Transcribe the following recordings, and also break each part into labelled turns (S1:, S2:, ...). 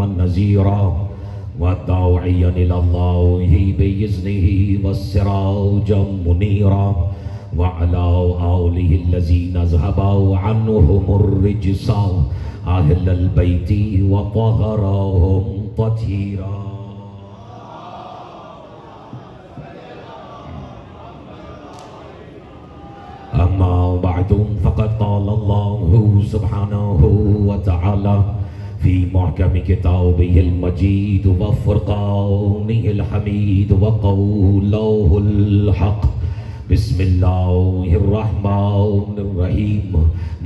S1: ونذيرا وداعيا إلى الله بإذنه وسراجا منيرا وعلى آله الذين ذهبوا عنهم الرجس أهل البيت وطهرهم تطهيرا. أما بعد فقد قال الله سبحانه وتعالى في محكم كتابه المجيد وفرقانه الحميد وقوله الحق بسم الله الرحمن الرحيم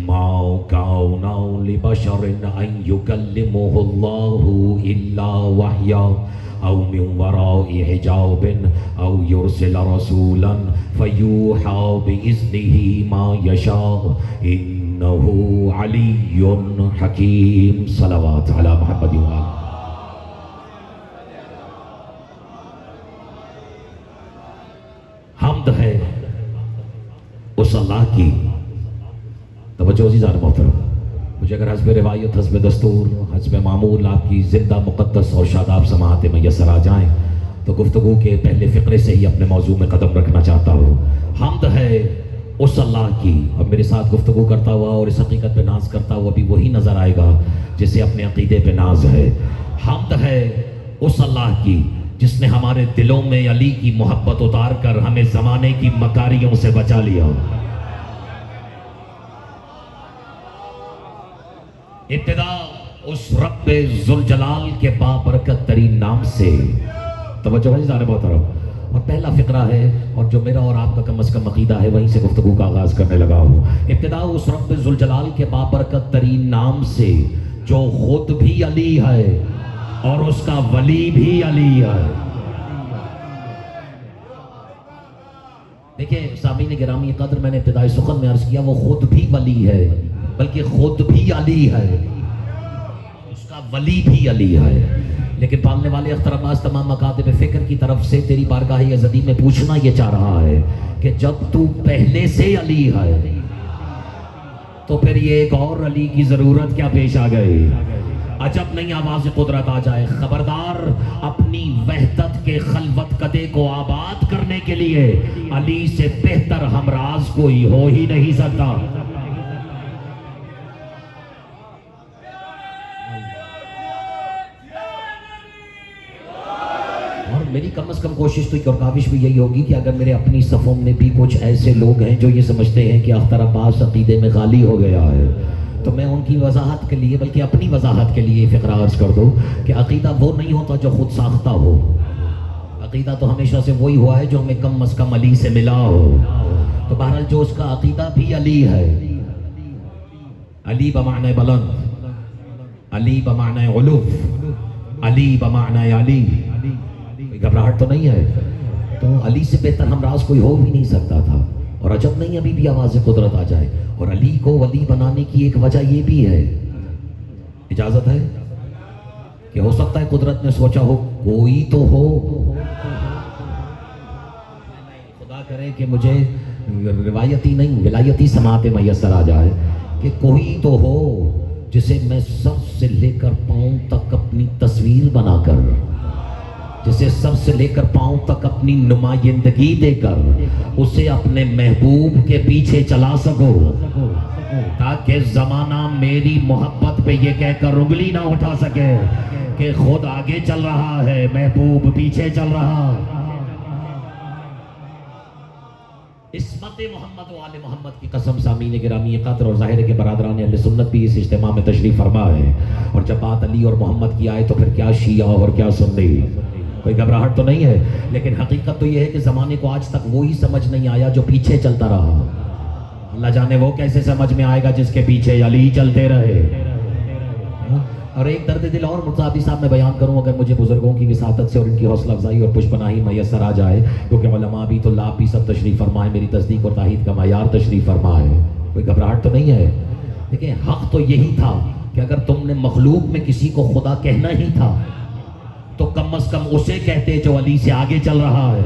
S1: ما كان لبشر أن يكلمه الله إلا وحيا أو من وراء حجاب أو يرسل رسولا فيوحى بإذنه ما يشاء إنه علي حكيم. صلوات على محمد وآله. حمد ہے اس اللہ کی. توجہ عزیزان محترم، مجھے اگر حسب روایت، حسب دستور، حسب معمول آپ کی زندہ مقدس اور شاداب سماعتیں میسر آ جائیں تو گفتگو کے پہلے فقرے سے ہی اپنے موضوع میں قدم رکھنا چاہتا ہوں. حمد ہے اس اللہ کی. اب میرے ساتھ گفتگو کرتا ہوا اور اس حقیقت پہ ناز کرتا ہوا بھی وہی نظر آئے گا جسے اپنے عقیدے پہ ناز ہے. حمد ہے اس اللہ کی جس نے ہمارے دلوں میں علی کی محبت اتار کر ہمیں زمانے کی مکاریوں سے بچا لیا. ابتدا اس رب ذوالجلال کے بابرکت ترین نام سے. توجہ ہے ذرا محترم. اور پہلا فقرہ ہے اور جو میرا اور آپ کا کم از کم عقیدہ ہے وہیں سے گفتگو کا آغاز کرنے لگا ہوں. ابتدا اس رب ذوالجلال کے بابرکت ترین نام سے جو خود بھی علی ہے اور اس کا ولی بھی علی ہے. دیکھیں سامعین گرامی قدر، میں نے ابتدائی سخن میں عرض کیا وہ خود بھی ولی ہے بلکہ خود بھی علی ہے، اس کا ولی بھی علی ہے. لیکن پالنے والے اختر عباس تمام مکاتب فکر کی طرف سے تیری بارگاہ عظیم میں پوچھنا یہ چاہ رہا ہے کہ جب تو پہلے سے علی ہے تو پھر یہ ایک اور علی کی ضرورت کیا پیش آ گئی؟ عجب نہیں آواز قدرت آ جائے. خبردار، اپنی وحدت کے خلوت قدے کو آباد کرنے کے لیے علی سے بہتر ہمراز کوئی ہو ہی نہیں سکتا. اور میری کم از کم کوشش تو اور کاوش بھی یہی ہوگی کہ اگر میرے اپنی صفوں میں بھی کچھ ایسے لوگ ہیں جو یہ سمجھتے ہیں کہ اختر عباس عقیدے میں غالی ہو گیا ہے تو میں ان کی وضاحت کے لیے بلکہ اپنی وضاحت کے لیے فقرہ عرض کر دوں کہ عقیدہ وہ نہیں ہوتا جو خود ساختہ ہو. عقیدہ تو ہمیشہ سے وہی ہوا ہے جو ہمیں کم از کم علی سے ملا ہو. تو بہرحال جو اس کا عقیدہ بھی علی ہے، علی بمعنی بلند، علی بمعنی علو، علی بمعنی علی. کوئی گھبراہٹ تو نہیں ہے؟ تو علی سے بہتر ہمراز کوئی ہو بھی نہیں سکتا تھا. اور عجب نہیں ابھی بھی آواز قدرت آ جائے. اور علی کو ولی بنانے کی ایک وجہ یہ بھی ہے، اجازت ہے کہ ہو سکتا ہے قدرت نے سوچا ہو کوئی تو ہو، خدا کرے کہ مجھے روایتی نہیں ولایتی سماعت میسر آ جائے کہ کوئی تو ہو جسے میں سب سے لے کر پاؤں تک اپنی تصویر بنا کر، جسے سب سے لے کر پاؤں تک اپنی نمائندگی دے کر اسے اپنے محبوب کے پیچھے چلا سکو تاکہ زمانہ میری محبت پہ یہ کہہ کر انگلی نہ اٹھا سکے کہ خود آگے چل رہا ہے محبوب پیچھے چل رہا. عصمت محمد و آل محمد کی قسم سامعین گرامی قدر اور ظاہر کے برادران اہل سنت بھی اس اجتماع میں تشریف فرما ہے. اور جب بات علی اور محمد کی آئے تو پھر کیا شیعہ اور کیا سنی. کوئی گھبراہٹ تو نہیں ہے. لیکن حقیقت تو یہ ہے کہ زمانے کو آج تک وہی سمجھ نہیں آیا جو پیچھے چلتا رہا. اللہ جانے وہ کیسے سمجھ میں آئے گا جس کے پیچھے علی چلتے رہے. اور ایک درد دل اور مرتضی صاحب میں بیان کروں اگر مجھے بزرگوں کی وساطت سے اور ان کی حوصلہ افزائی اور پشپناہی میسر آ جائے کیونکہ علماء بھی طلاب بھی سب تشریف فرما ہے. میری تصدیق اور تائید کا معیار تشریف فرما ہے. کوئی گھبراہٹ تو نہیں ہے. دیکھیں حق تو یہی تھا کہ اگر تم نے مخلوق میں کسی کو خدا کہنا ہی تھا تو کم از کم اسے کہتے جو علی سے آگے چل رہا ہے.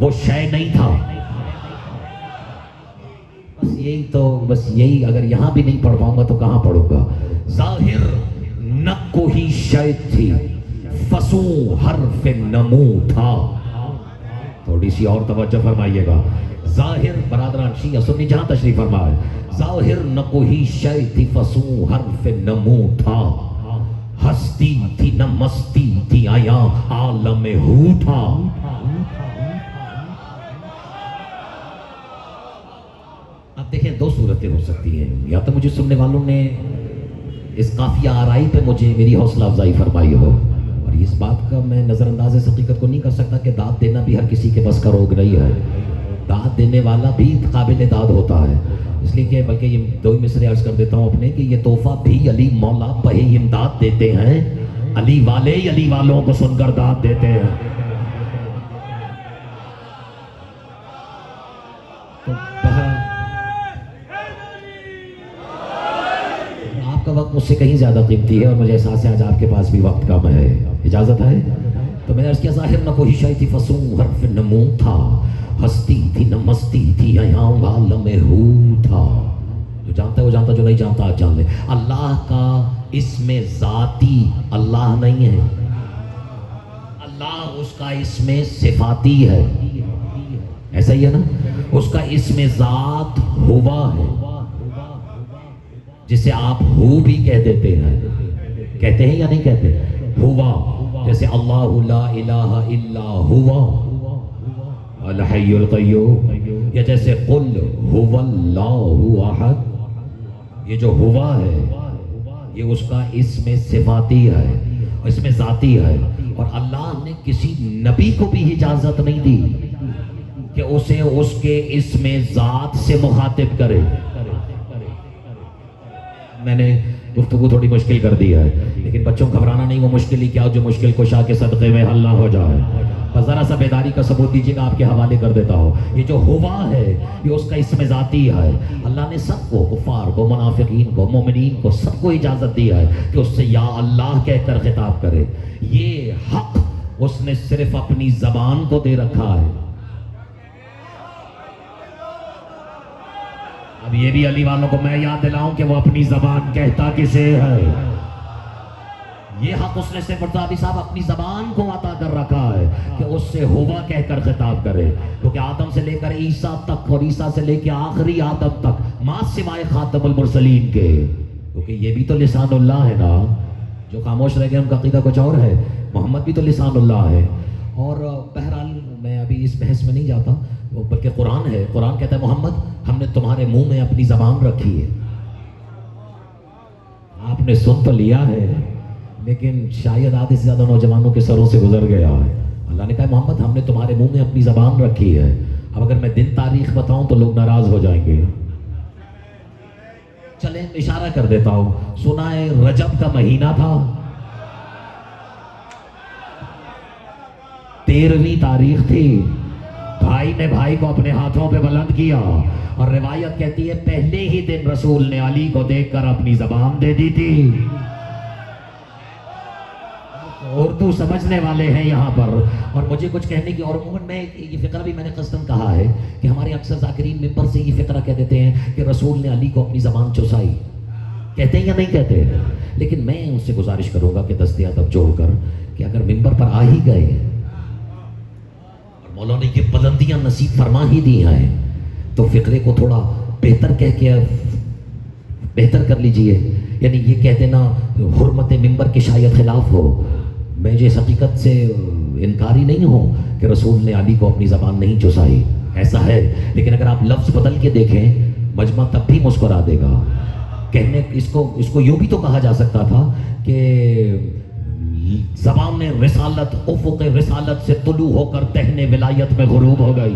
S1: وہ شے نہیں تھا. بس یہی اگر یہاں بھی نہیں پڑھ پاؤں گا تو کہاں پڑھوں گا. ظاہر نہ کوئی شے تھی، فصوں حرف نمو تھا. تھوڑی سی اور توجہ فرمائیے گا. ظاہر برادران شیعہ سنی جہاں تشریف فرما ہے، ظاہر نہ کوئی شے تھی، فصوں حرف نمو تھا. ہستی تھی نہ مستی تھی، آیا عالم ہو تھا. اب دیکھیں دو صورتیں ہو سکتی ہیں، یا تو مجھے سننے والوں نے اس قافیہ آرائی پہ مجھے میری حوصلہ افزائی فرمائی ہو، اور اس بات کا میں نظر انداز اس حقیقت کو نہیں کر سکتا کہ داد دینا بھی ہر کسی کے بس کا روگ نہیں ہے. داد دینے والا بھی قابل داد ہوتا ہے. اس لیے کہ بلکہ یہ دو ہی مصرے عرض کر دیتا ہوں اپنے کہ یہ تحفہ بھی علی مولا پہ امداد دیتے ہیں. علی والے علی والوں کو سن کر داد دیتے ہیں. تو آپ کا وقت مجھ سے کہیں زیادہ قیمتی ہے اور مجھے احساس ہے آج آپ کے پاس بھی وقت کم ہے. اجازت ہے تو میں نے عرض کیا ظاہر نہ کوئی شے تھی، فصوں حرف نمو تھا. ہستی تھی نہ مستی تھی، عیاں عالم ہو تھا. جو جانتا ہے وہ جانتا، جو نہیں جانتا آج جان لے. اللہ کا اسم ذاتی اللہ نہیں ہے، اللہ اس کا اسم صفاتی ہے. ایسا ہی ہے نا. اس کا اسم ذات ہوا ہے، جسے آپ ہو بھی کہہ دیتے ہیں. کہتے ہیں یا نہیں کہتے؟ ہوا. جیسے اللہ لا الہ الا ہوا الحی القیوم، یا جیسے قل هو اللہ احد. یہ جو ہوا ہے یہ اس کا اسم صفاتی ہے، اسم ذاتی ہے. اور اللہ نے کسی نبی کو بھی اجازت نہیں دی کہ اسے اس کے اسم ذات سے مخاطب کرے. میں نے گفتگو تھوڑی مشکل کر دی ہے، لیکن بچوں گھبرانا نہیں، وہ مشکل ہی کیا جو مشکل کشا کے صدقے میں حل نہ ہو جائے. بس ذرا سا بیداری کا ثبوت دیجیے گا، آپ کے حوالے کر دیتا ہوں. یہ جو ہوا ہے یہ اس کا اسم ذاتی ہے. اللہ نے سب کو، کفار کو، منافقین کو، مومنین کو، سب کو اجازت دی ہے کہ اس سے یا اللہ کہہ کر خطاب کرے. یہ حق اس نے صرف اپنی زبان کو دے رکھا ہے. اب یہ بھی علی والوں کو میں یاد دلاؤں کہ وہ اپنی زبان کہتا کسے ہے. یہ حق اس نے صرف مرزا صاحب اپنی زبان کو عطا کر رکھا ہے کہ اس سے ہوا کہہ کر خطاب کرے. کیونکہ آدم سے لے کر عیسیٰ تک اور عیسیٰ سے لے کے آخری آدم تک، ماں سوائے خاتم المرسلین کے، کیونکہ یہ بھی تو لسان اللہ ہے نا. جو خاموش رہ گئے ان کا عقیدہ کچھ اور ہے. محمد بھی تو لسان اللہ ہے. اور بہرحال میں ابھی اس بحث میں نہیں جاتا، بلکہ قرآن ہے. قرآن کہتا ہے محمد ہم نے تمہارے منہ میں اپنی زبان رکھی ہے. آپ نے سن تو لیا ہے لیکن شاید آدھے سے زیادہ نوجوانوں کے سروں سے گزر گیا ہے. اللہ نے کہا محمد ہم نے تمہارے منہ میں اپنی زبان رکھی ہے. اب اگر میں دن تاریخ بتاؤں تو لوگ ناراض ہو جائیں گے. چلیں اشارہ کر دیتا ہوں. سنا ہے رجب کا مہینہ تھا، 13ویں تاریخ تھی. بھائی نے بھائی کو اپنے ہاتھوں پہ بلند کیا اور روایت کہتی ہے پہلے ہی دن رسول نے علی کو دیکھ کر اپنی زبان دے دی تھی. اردو سمجھنے والے ہیں یہاں پر اور مجھے کچھ کہنے کی. اور عموماً میں یہ فقرہ بھی میں نے قصداً کہا ہے کہ ہمارے اکثر ذاکرین ممبر سے یہ فقرہ کہہ دیتے ہیں کہ رسول نے علی کو اپنی زبان چسائی. کہتے ہیں یا نہیں کہتے؟ لیکن میں ان سے گزارش کروں گا کہ دست ادب جوڑ کر کہ اگر ممبر پر آ ہی گئے اور مولا نے یہ بلندیاں نصیب فرما ہی دی ہیں تو فقرے کو تھوڑا بہتر کہہ کے بہتر کر لیجئے. یعنی یہ کہہ دینا حرمت ممبر کے شاید خلاف ہو. میں جو اس حقیقت سے انکاری نہیں ہوں کہ رسول نے علی کو اپنی زبان نہیں چسائی، ایسا ہے. لیکن اگر آپ لفظ بدل کے دیکھیں مجمع تب بھی مسکرا دے گا. کہنے اس کو یوں بھی تو کہا جا سکتا تھا کہ زبان رسالت افق رسالت سے طلوع ہو کر تہنے ولایت میں غروب ہو گئی.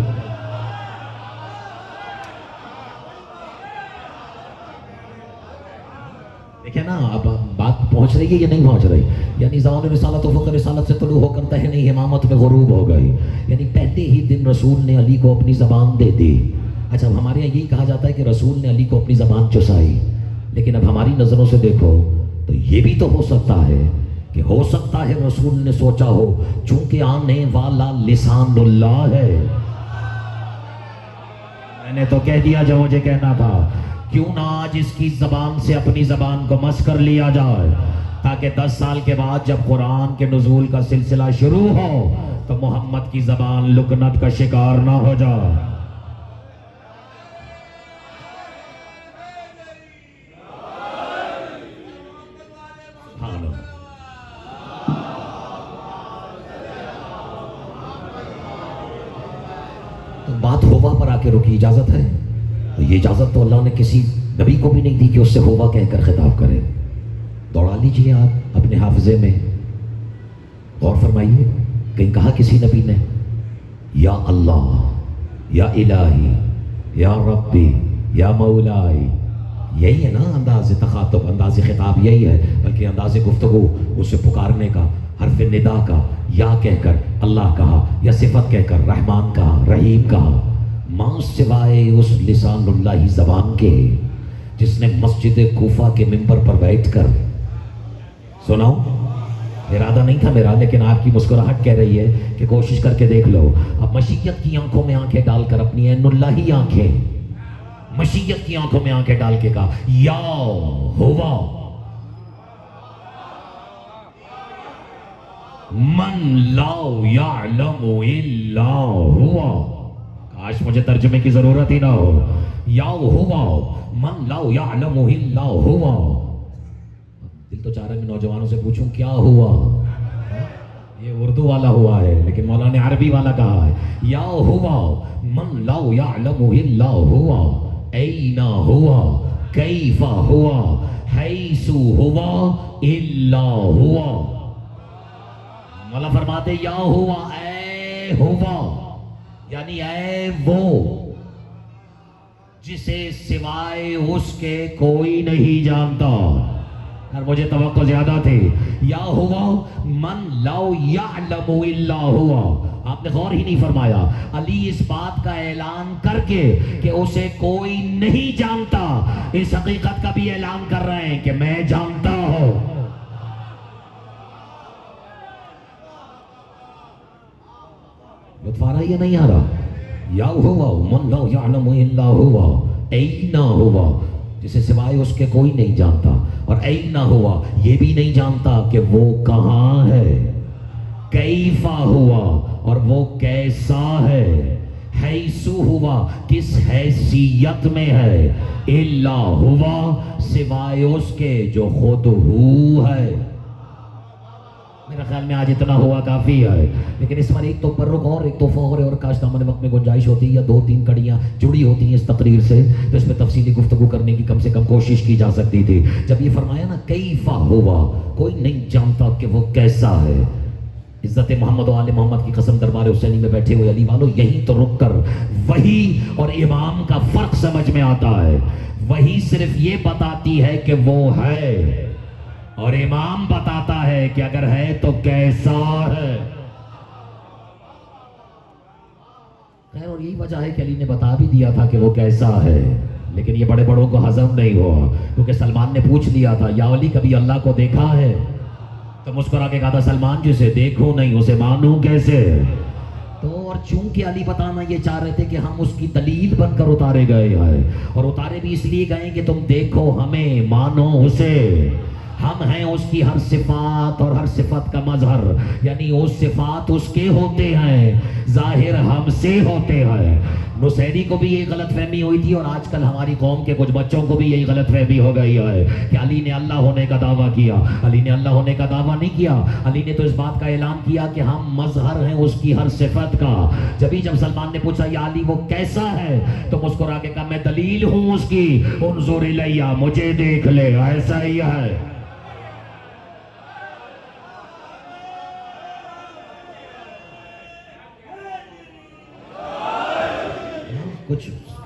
S1: دیکھیں نا اب بات پہنچ رہی ہے یا نہیں پہنچ رہی. یعنی زبان رسالت افق رسالت سے طلوع ہو کر تہنے امامت میں غروب ہو گئی. یعنی پہلے ہی دن رسول نے علی کو اپنی زبان دے دی. اچھا ہمارے یہاں یہی کہا جاتا ہے کہ رسول نے علی کو اپنی زبان چسائی. لیکن اب ہماری نظروں سے دیکھو تو یہ بھی تو ہو سکتا ہے کہ ہو سکتا ہے رسول نے سوچا ہو چونکہ آنے والا لسان اللہ ہے نے تو کہہ دیا جو مجھے کہنا تھا. کیوں نہ آج اس کی زبان سے اپنی زبان کو مس کر لیا جائے، تاکہ 10 سال کے بعد جب قرآن کے نزول کا سلسلہ شروع ہو تو محمد کی زبان لکنت کا شکار نہ ہو جائے. تو بات ہوا پر آ کے رکی، اجازت ہے؟ یہ اجازت تو اللہ نے کسی نبی کو بھی نہیں دی کہ اس سے ہوا کہہ کر خطاب کرے. دوڑا لیجئے آپ اپنے حافظے میں، غور فرمائیے. کہیں کہا کسی نبی نے یا اللہ، یا الہی، یا ربی، یا مولائی؟ یہی ہے نا انداز تخاطب، انداز خطاب یہی ہے، بلکہ انداز گفتگو اسے پکارنے کا، حرف ندا کا یا کہہ کر اللہ کہا، یا صفت کہہ کر رحمان کہا، رحیم کہا. ماں سوائے اس لسان اللہ زبان کے جس نے مسجد کوفہ کے ممبر پر بیٹھ کر، سناؤ، ارادہ نہیں تھا میرا، لیکن آپ کی مسکراہٹ کہہ رہی ہے کہ کوشش کر کے دیکھ لو. اب مشیت کی آنکھوں میں آنکھیں ڈال کر، اپنی عین اللہ آنکھیں، مشیت کی آنکھوں میں آنکھیں ڈال کے کہا یا ہوا من لا یعلم الا ہوا. کاش مجھے ترجمے کی ضرورت ہی نہ ہو. یا ہوا من لا یعلم الا ہوا. دل تو چاہ رہا ہے میں نوجوانوں سے پوچھوں کیا ہوا. یہ اردو والا ہوا ہے، لیکن مولا نے عربی والا کہا ہے. یا ہوا من لا یعلم الا ہوا، این ہوا، کیف ہوا، حیث ہوا الا ہوا. مولا فرماتے یا ہوا، اے ہوا، یعنی اے وہ جسے سوائے اس کے کوئی نہیں جانتا. اور مجھے توقع زیادہ تھی. یا ہوا من لا یعلم الا ہوا. آپ نے غور ہی نہیں فرمایا. علی اس بات کا اعلان کر کے کہ اسے کوئی نہیں جانتا، اس حقیقت کا بھی اعلان کر رہے ہیں کہ میں جانتا ہوں. لطف آ رہا یا نہیں آ رہا؟ یا ہوا من لا یعلم الا ہوا، اینا ہوا جسے سوائے اس کے کوئی نہیں جانتا، اور اینا ہوا یہ بھی نہیں جانتا کہ وہ کہاں ہے، کیفا ہوا اور وہ کیسا ہے، حیثو ہوا کس حیثیت میں ہے، الا ہوا سوائے اس کے جو خود ہو ہے. میرا خیال میں آج اتنا ہوا کافی ہے، لیکن اس پر ایک تو برک اور ایک تو فوغر اور کاش دامن وقت میں گنجائش ہوتی ہے یا 2-3 کڑیاں جڑی ہوتی ہیں اس تقریر سے تو اس پہ تفصیلی گفتگو کرنے کی کم سے کم کوشش کی جا سکتی تھی. جب یہ فرمایا نا کیفا ہوا، کوئی نہیں جانتا کہ وہ کیسا ہے. عزت محمد و آل محمد کی قسم دربار حسینی میں بیٹھے ہوئے علی والو، یہیں تو رک کر وحی اور امام کا فرق سمجھ میں آتا ہے. وحی صرف یہ بتاتی ہے کہ وہ ہے، اور امام بتاتا ہے کہ اگر ہے تو کیسا ہے. خیر، اور یہی وجہ ہے کہ علی نے بتا بھی دیا تھا کہ وہ کیسا ہے، لیکن یہ بڑے بڑوں کو ہضم نہیں ہوا، کیونکہ سلمان نے پوچھ لیا تھا یا علی کبھی اللہ کو دیکھا ہے؟ تو مسکرا کے کہا تھا سلمان جسے دیکھو نہیں اسے مانوں کیسے. تو اور چونکہ علی بتانا یہ چاہ رہے تھے کہ ہم اس کی دلیل بن کر اتارے گئے ہیں، اور اتارے بھی اس لیے گئے کہ تم دیکھو ہمیں، مانو اسے. ہم ہیں اس کی ہر صفات اور ہر صفت کا مظہر، یعنی وہ صفات اس کے ہوتے ہیں، ظاہر ہم سے ہوتے ہیں. نصیری کو بھی یہی غلط فہمی ہوئی تھی، اور آج کل ہماری قوم کے کچھ بچوں کو بھی یہی غلط فہمی ہو گئی ہے کہ علی نے اللہ ہونے کا دعویٰ کیا. علی نے اللہ ہونے کا دعویٰ نہیں کیا، علی نے تو اس بات کا اعلان کیا کہ ہم مظہر ہیں اس کی ہر صفت کا. جب سلمان نے پوچھا یا علی وہ کیسا ہے تو مسکرا کے کہا میں دلیل ہوں اس کی، انظر الیہ، مجھے دیکھ لے، ایسا ہی ہے.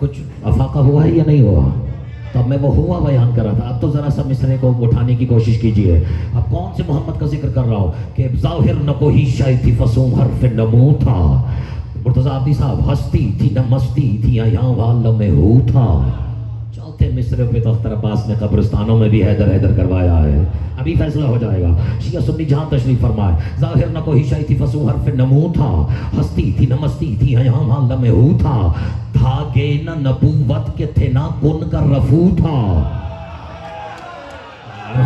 S1: کچھ افاقہ ہوا ہے یا نہیں ہوا؟ تو اب میں وہ ہوا بیان کر رہا تھا. اب تو ذرا سا مصرے کو اٹھانے کی کوشش کیجئے. اب کون سے محمد کا ذکر کر رہا ہوں کہ ظاہر نہ کوئی شے تھی فصوم حرف نمو تھا. مرتضیٰ عبدی صاحب، ہستی تھی نہ مستی تھی عالم ہو تھا. تھے مصر پہ تو اختر عباس نے قبرستانوں میں بھی حیدر حیدر کروایا ہے. ابھی فیصلہ ہو جائے گا. شیعہ سنی جہاں تشریف فرمائے. ظاہر نہ کوئی شاہی تھی فسو حرف نمو تھا, ہستی تھی نہ مستی تھی یہاں وہاں لمحو تھا, دھاگے نہ نبوت کے تھے نہ کن کا رفو تھا.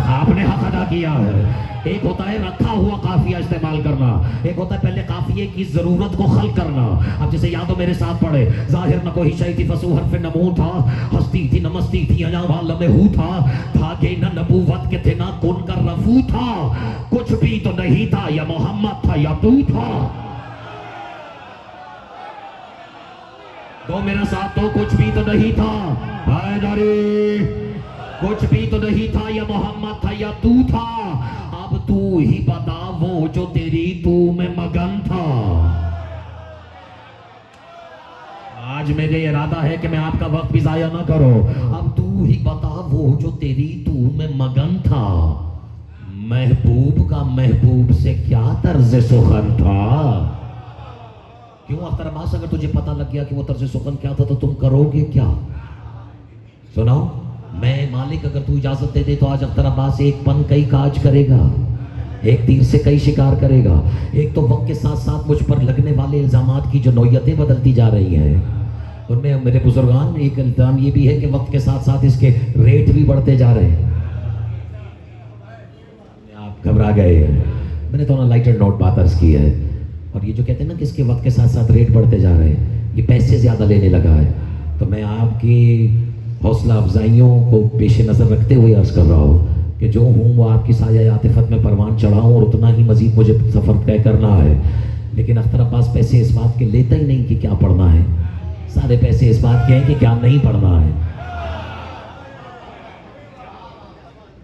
S1: آپ نے حق ادا کیا ہے. ایک ہوتا ہے رکھا ہوا قافیہ استعمال کرنا, ایک ہوتا ہے پہلے قافیے کی ضرورت کو خلق کرنا. اب جسے یاد ہو میرے ساتھ پڑھے. ظاہر نہ کوئی شیء تھی فسو حرف نمو تھا, ہستی تھی نہ مستی تھی یہاں وہاں لمحو تھا, دھاگے نہ نبوت کے تھے نہ کن کا رفو تھا. کچھ بھی تو نہیں تھا, یا محمد تھا یا تو تھا. دو میرا ساتھ تو کچھ بھی تو نہیں تھا. حیدری کچھ بھی تو نہیں تھا, یا محمد تھا یا تو تھا. اب تو ہی بتا وہ جو تیری تو میں مگن تھا. آج میرے ارادہ ہے کہ میں آپ کا وقت بھی ضائع نہ کرو. اب تو ہی بتا وہ جو تیری تو میں مگن تھا. محبوب کا محبوب سے کیا طرز سخن تھا. کیوں اختر عباس, اگر تجھے پتہ لگ گیا کہ وہ طرز سخن کیا تھا تو تم کرو گے کیا؟ سناؤ. میں مالک اگر تو اجازت دے دے تو آج اختر عباس ایک پن کئی کاج کرے گا, ایک تیر سے کئی شکار کرے گا. ایک تو وقت کے ساتھ ساتھ مجھ پر لگنے والے الزامات کی جو نوعیتیں بدلتی جا رئی ہیں, ان میں میرے بزرگان ایک الزام یہ بھی ہے کہ وقت کے ساتھ ساتھ اس کے ریٹ بھی بڑھتے جا رہے ہیں. آپ گھبرا گئے ہیں. میں نے تو نا لائٹر نوٹ بات عرض کی ہے. اور یہ جو کہتے ہیں نا کہ اس کے وقت کے ساتھ ساتھ ریٹ بڑھتے جا رہے ہیں, یہ پیسے زیادہ لینے لگا ہے. تو میں آپ کی حوصلہ افزائیوں کو پیش نظر رکھتے ہوئے عرض کر رہا ہوں کہ جو ہوں وہ آپ کی سایہ عاطفت میں پروان چڑھاؤں, اور اتنا ہی مزید مجھے سفر طے کرنا ہے. لیکن اختر عباس پیسے اس بات کے لیتا ہی نہیں کہ کیا پڑھنا ہے, سارے پیسے اس بات کے ہیں کہ کیا نہیں پڑھنا ہے.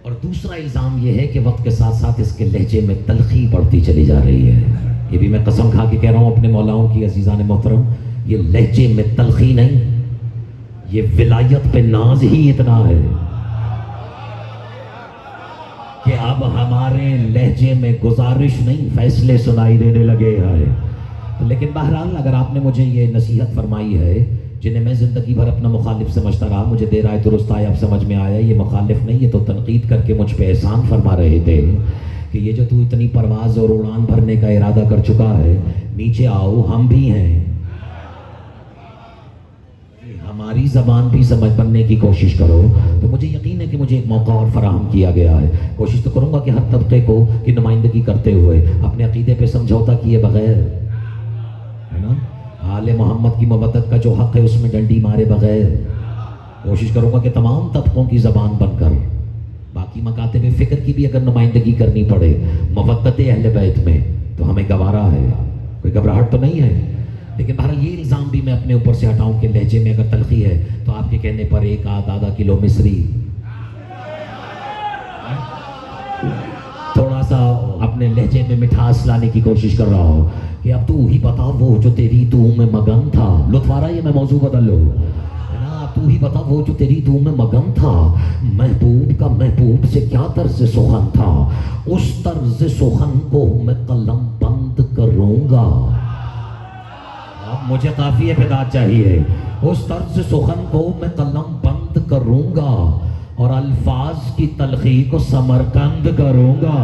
S1: اور دوسرا الزام یہ ہے کہ وقت کے ساتھ ساتھ اس کے لہجے میں تلخی بڑھتی چلی جا رہی ہے. یہ بھی میں قسم کھا کے کہہ رہا ہوں اپنے مولاؤں کی عزیزان محترم, یہ لہجے میں تلخی نہیں, یہ ولایت پہ ناز ہی اتنا ہے کہ اب ہمارے لہجے میں گزارش نہیں, فیصلے سنائی دینے لگے ہیں. لیکن بہرحال اگر آپ نے مجھے یہ نصیحت فرمائی ہے, جنہیں میں زندگی بھر اپنا مخالف سمجھتا رہا, مجھے دیر آئے درست آئے اب سمجھ میں آیا یہ مخالف نہیں, یہ تو تنقید کر کے مجھ پہ احسان فرما رہے تھے کہ یہ جو تو اتنی پرواز اور اڑان بھرنے کا ارادہ کر چکا ہے, نیچے آؤ ہم بھی ہیں, ہماری زبان بھی سمجھ بننے کی کوشش کرو. تو مجھے یقین ہے کہ مجھے ایک موقع اور فراہم کیا گیا ہے. کوشش تو کروں گا کہ ہر طبقے کو کی نمائندگی کرتے ہوئے اپنے عقیدے پہ سمجھوتا کیے بغیر, ہے نا, آل محمد کی مودت کا جو حق ہے اس میں ڈنڈی مارے بغیر کوشش کروں گا کہ تمام طبقوں کی زبان بن کر باقی مکاتب فکر کی بھی اگر نمائندگی کرنی پڑے مودت اہل بیت میں تو ہمیں گوارا ہے, کوئی گھبراہٹ تو نہیں ہے. لیکن بہرحال یہ الزام بھی میں اپنے اوپر سے ہٹاؤں کہ لہجے میں اگر تلخی ہے تو آپ کے کہنے پر ایک آدھا کلو مصری تھوڑا سا اپنے لہجے میں مٹھاس لانے کی کوشش کر رہا ہوں کہ اب تو ہی بتا وہ جو تیری تو میں مگن تھا. لطف آ رہا ہے یہ میں موضوع بدل لوں, ہے نا. اب تو ہی بتا وہ جو تیری تو میں مگن تھا, محبوب کا محبوب سے کیا طرز سخن تھا. اس طرز سخن کو میں قلم بند کروں گا. مجھے قافیے پہ داد چاہیے. اس طرز سخن کو میں قلم بند کروں گا اور الفاظ کی تلخی کو سمرقند کروں گا.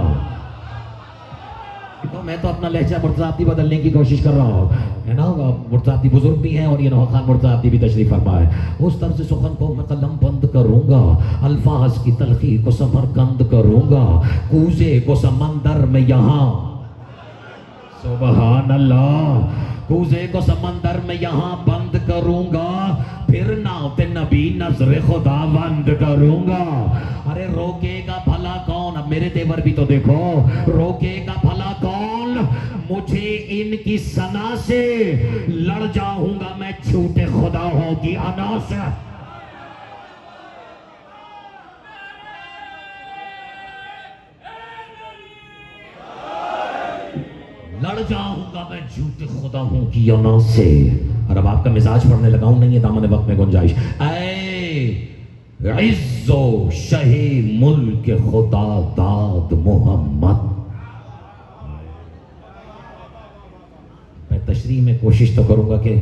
S1: تو میں تو اپنا لہجہ مرتضی عابدی بدلنے کی کوشش کر رہا ہوں, ہے نا. مرتضی عابدی بزرگ بھی ہیں اور یہ نوح خان مرتضی عابدی بھی تشریف فرما ہے. اس طرز سخن کو میں قلم بند کروں گا, الفاظ کی تلخی کو سمرقند کروں گا, کوزے کو سمندر میں یہاں, سبحان اللہ, کوزے کو سمندر میں یہاں بند کروں گا, پھر ناوت نبی نظر خدا بند کروں گا. ارے روکے گا بھلا کون, اب میرے تیور بھی تو دیکھو, روکے گا بھلا کون, مجھے ان کی ثنا سے لڑ جاؤں گا میں چھوٹے خدا ہو کی انا سے. لڑ جاؤں گا میں جھوٹے خدا ہوں کی انا سے. اور اب آپ کا مزاج پڑھنے لگا ہوں, نہیں ہے دامن وقت میں گنجائش. اے عز و شہ ملک خدا داد محمد. میں تشریح میں کوشش تو کروں گا کہ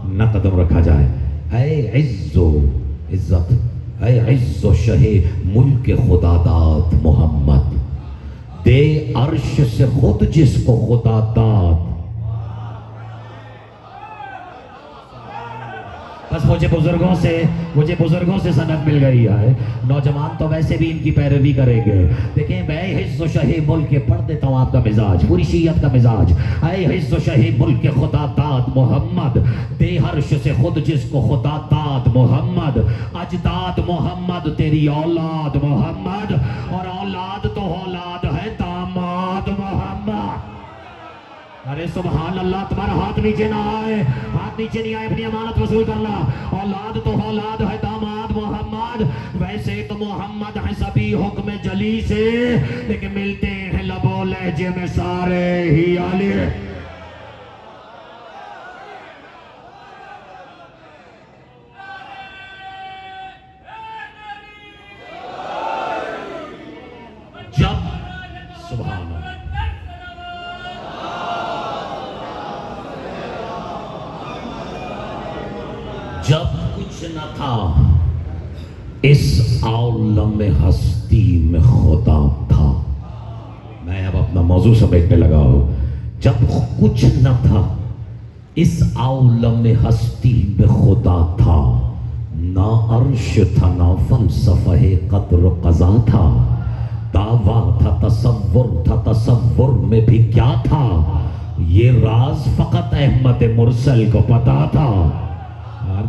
S1: نہ قدم رکھا جائے. اے عز و عزت اے عز و شہ ملک خدا داد محمد، دے عرش سے خود جس کو خدا داد. بس مجھے بزرگوں سے سند مل گئی ہے. نوجوان تو ویسے بھی ان کی پیروی کریں گے. دیکھیں میں عز و شہ ملک کے پڑھ دیتا ہوں آپ کا مزاج، پوری شیعت کا مزاج. اے عز و شہ ملک خدا داد محمد، دے عرش سے خود جس کو خدا داد محمد، اجداد محمد تیری اولاد محمد، اور اولاد تو اولاد ہے داماد محمد. ارے سبحان اللہ، تمہارا ہاتھ نیچے نہ آئے، ہاتھ نیچے نہیں آئے، اپنی امانت وصول کرنا. اولاد تو اولاد ہے داماد محمد. ویسے تو محمد ہے سبھی حکم جلی سے، لیکن ملتے ہیں لب و لہجے میں سارے ہی علی. جب سبحان اللہ، جب کچھ نہ تھا اس عالم ہستی میں خدا تھا. میں اب اپنا موضوع سمیٹنے لگا ہوں. جب کچھ نہ تھا اس عالم ہستی میں خدا تھا، نہ عرش تھا نہ فلسفہ قدر و قضا تھا، دعویٰ تھا تصور میں بھی کیا تھا، یہ راز فقط احمد مرسل کو پتا تھا.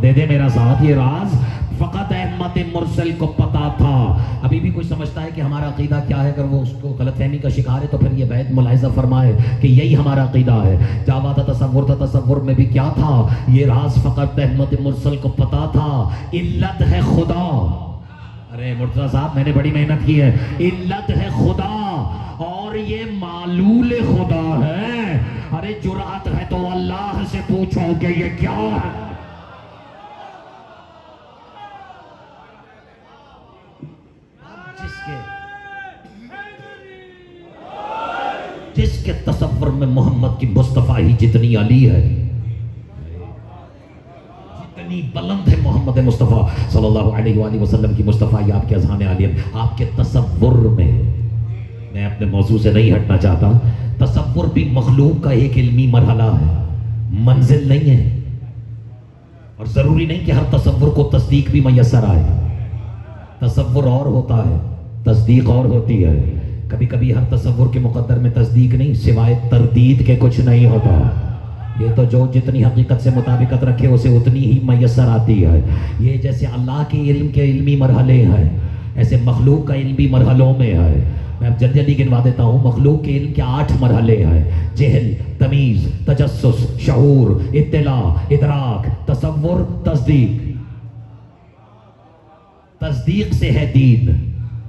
S1: دے دے میرا ساتھ، یہ راز فقط احمد مرسل کو پتا تھا. ابھی بھی کوئی سمجھتا ہے کہ ہمارا عقیدہ کیا ہے، اگر وہ اس کو غلط فہمی کا شکار ہے تو پھر یہ بیت ملاحظہ فرمائے کہ یہی ہمارا عقیدہ ہے. دعویٰ تھا تصور میں بھی کیا تھا، یہ راز فقط احمد مرسل کو پتا تھا. علت ہے خدا. ارے مرتضیٰ صاحب میں نے بڑی محنت کی ہے. علت ہے خدا اور یہ معلول خدا ہے. ارے جرأت ہے تو اللہ سے پوچھو کہ یہ کیا ہے. جس کے تصور میں محمد کی مصطفیٰ ہی جتنی علی ہے، جتنی بلند ہے محمد مصطفیٰ صلی اللہ علیہ وآلہ وسلم کی مصطفیٰ آپ کے اذہان عالیہ، آپ کے تصور میں. میں اپنے موضوع سے نہیں ہٹنا چاہتا. تصور بھی مخلوق کا ایک علمی مرحلہ ہے، منزل نہیں ہے. اور ضروری نہیں کہ ہر تصور کو تصدیق بھی میسر آئے. تصور اور ہوتا ہے، تصدیق اور ہوتی ہے. کبھی کبھی ہر تصور کے مقدر میں تصدیق نہیں سوائے تردید کے کچھ نہیں ہوتا. یہ تو جو جتنی حقیقت سے مطابقت رکھے اسے اتنی ہی میسر آتی ہے. یہ جیسے اللہ کے علم کے علمی مرحلے ہیں، ایسے مخلوق کا علمی مرحلوں میں ہے. میں اب جلدی جلدی گنوا دیتا ہوں. مخلوق کے علم کے 8 مرحلے ہیں: جہل، تمیز، تجسس، شعور، اطلاع، ادراک، تصور، تصدیق. تصدیق سے ہے دین،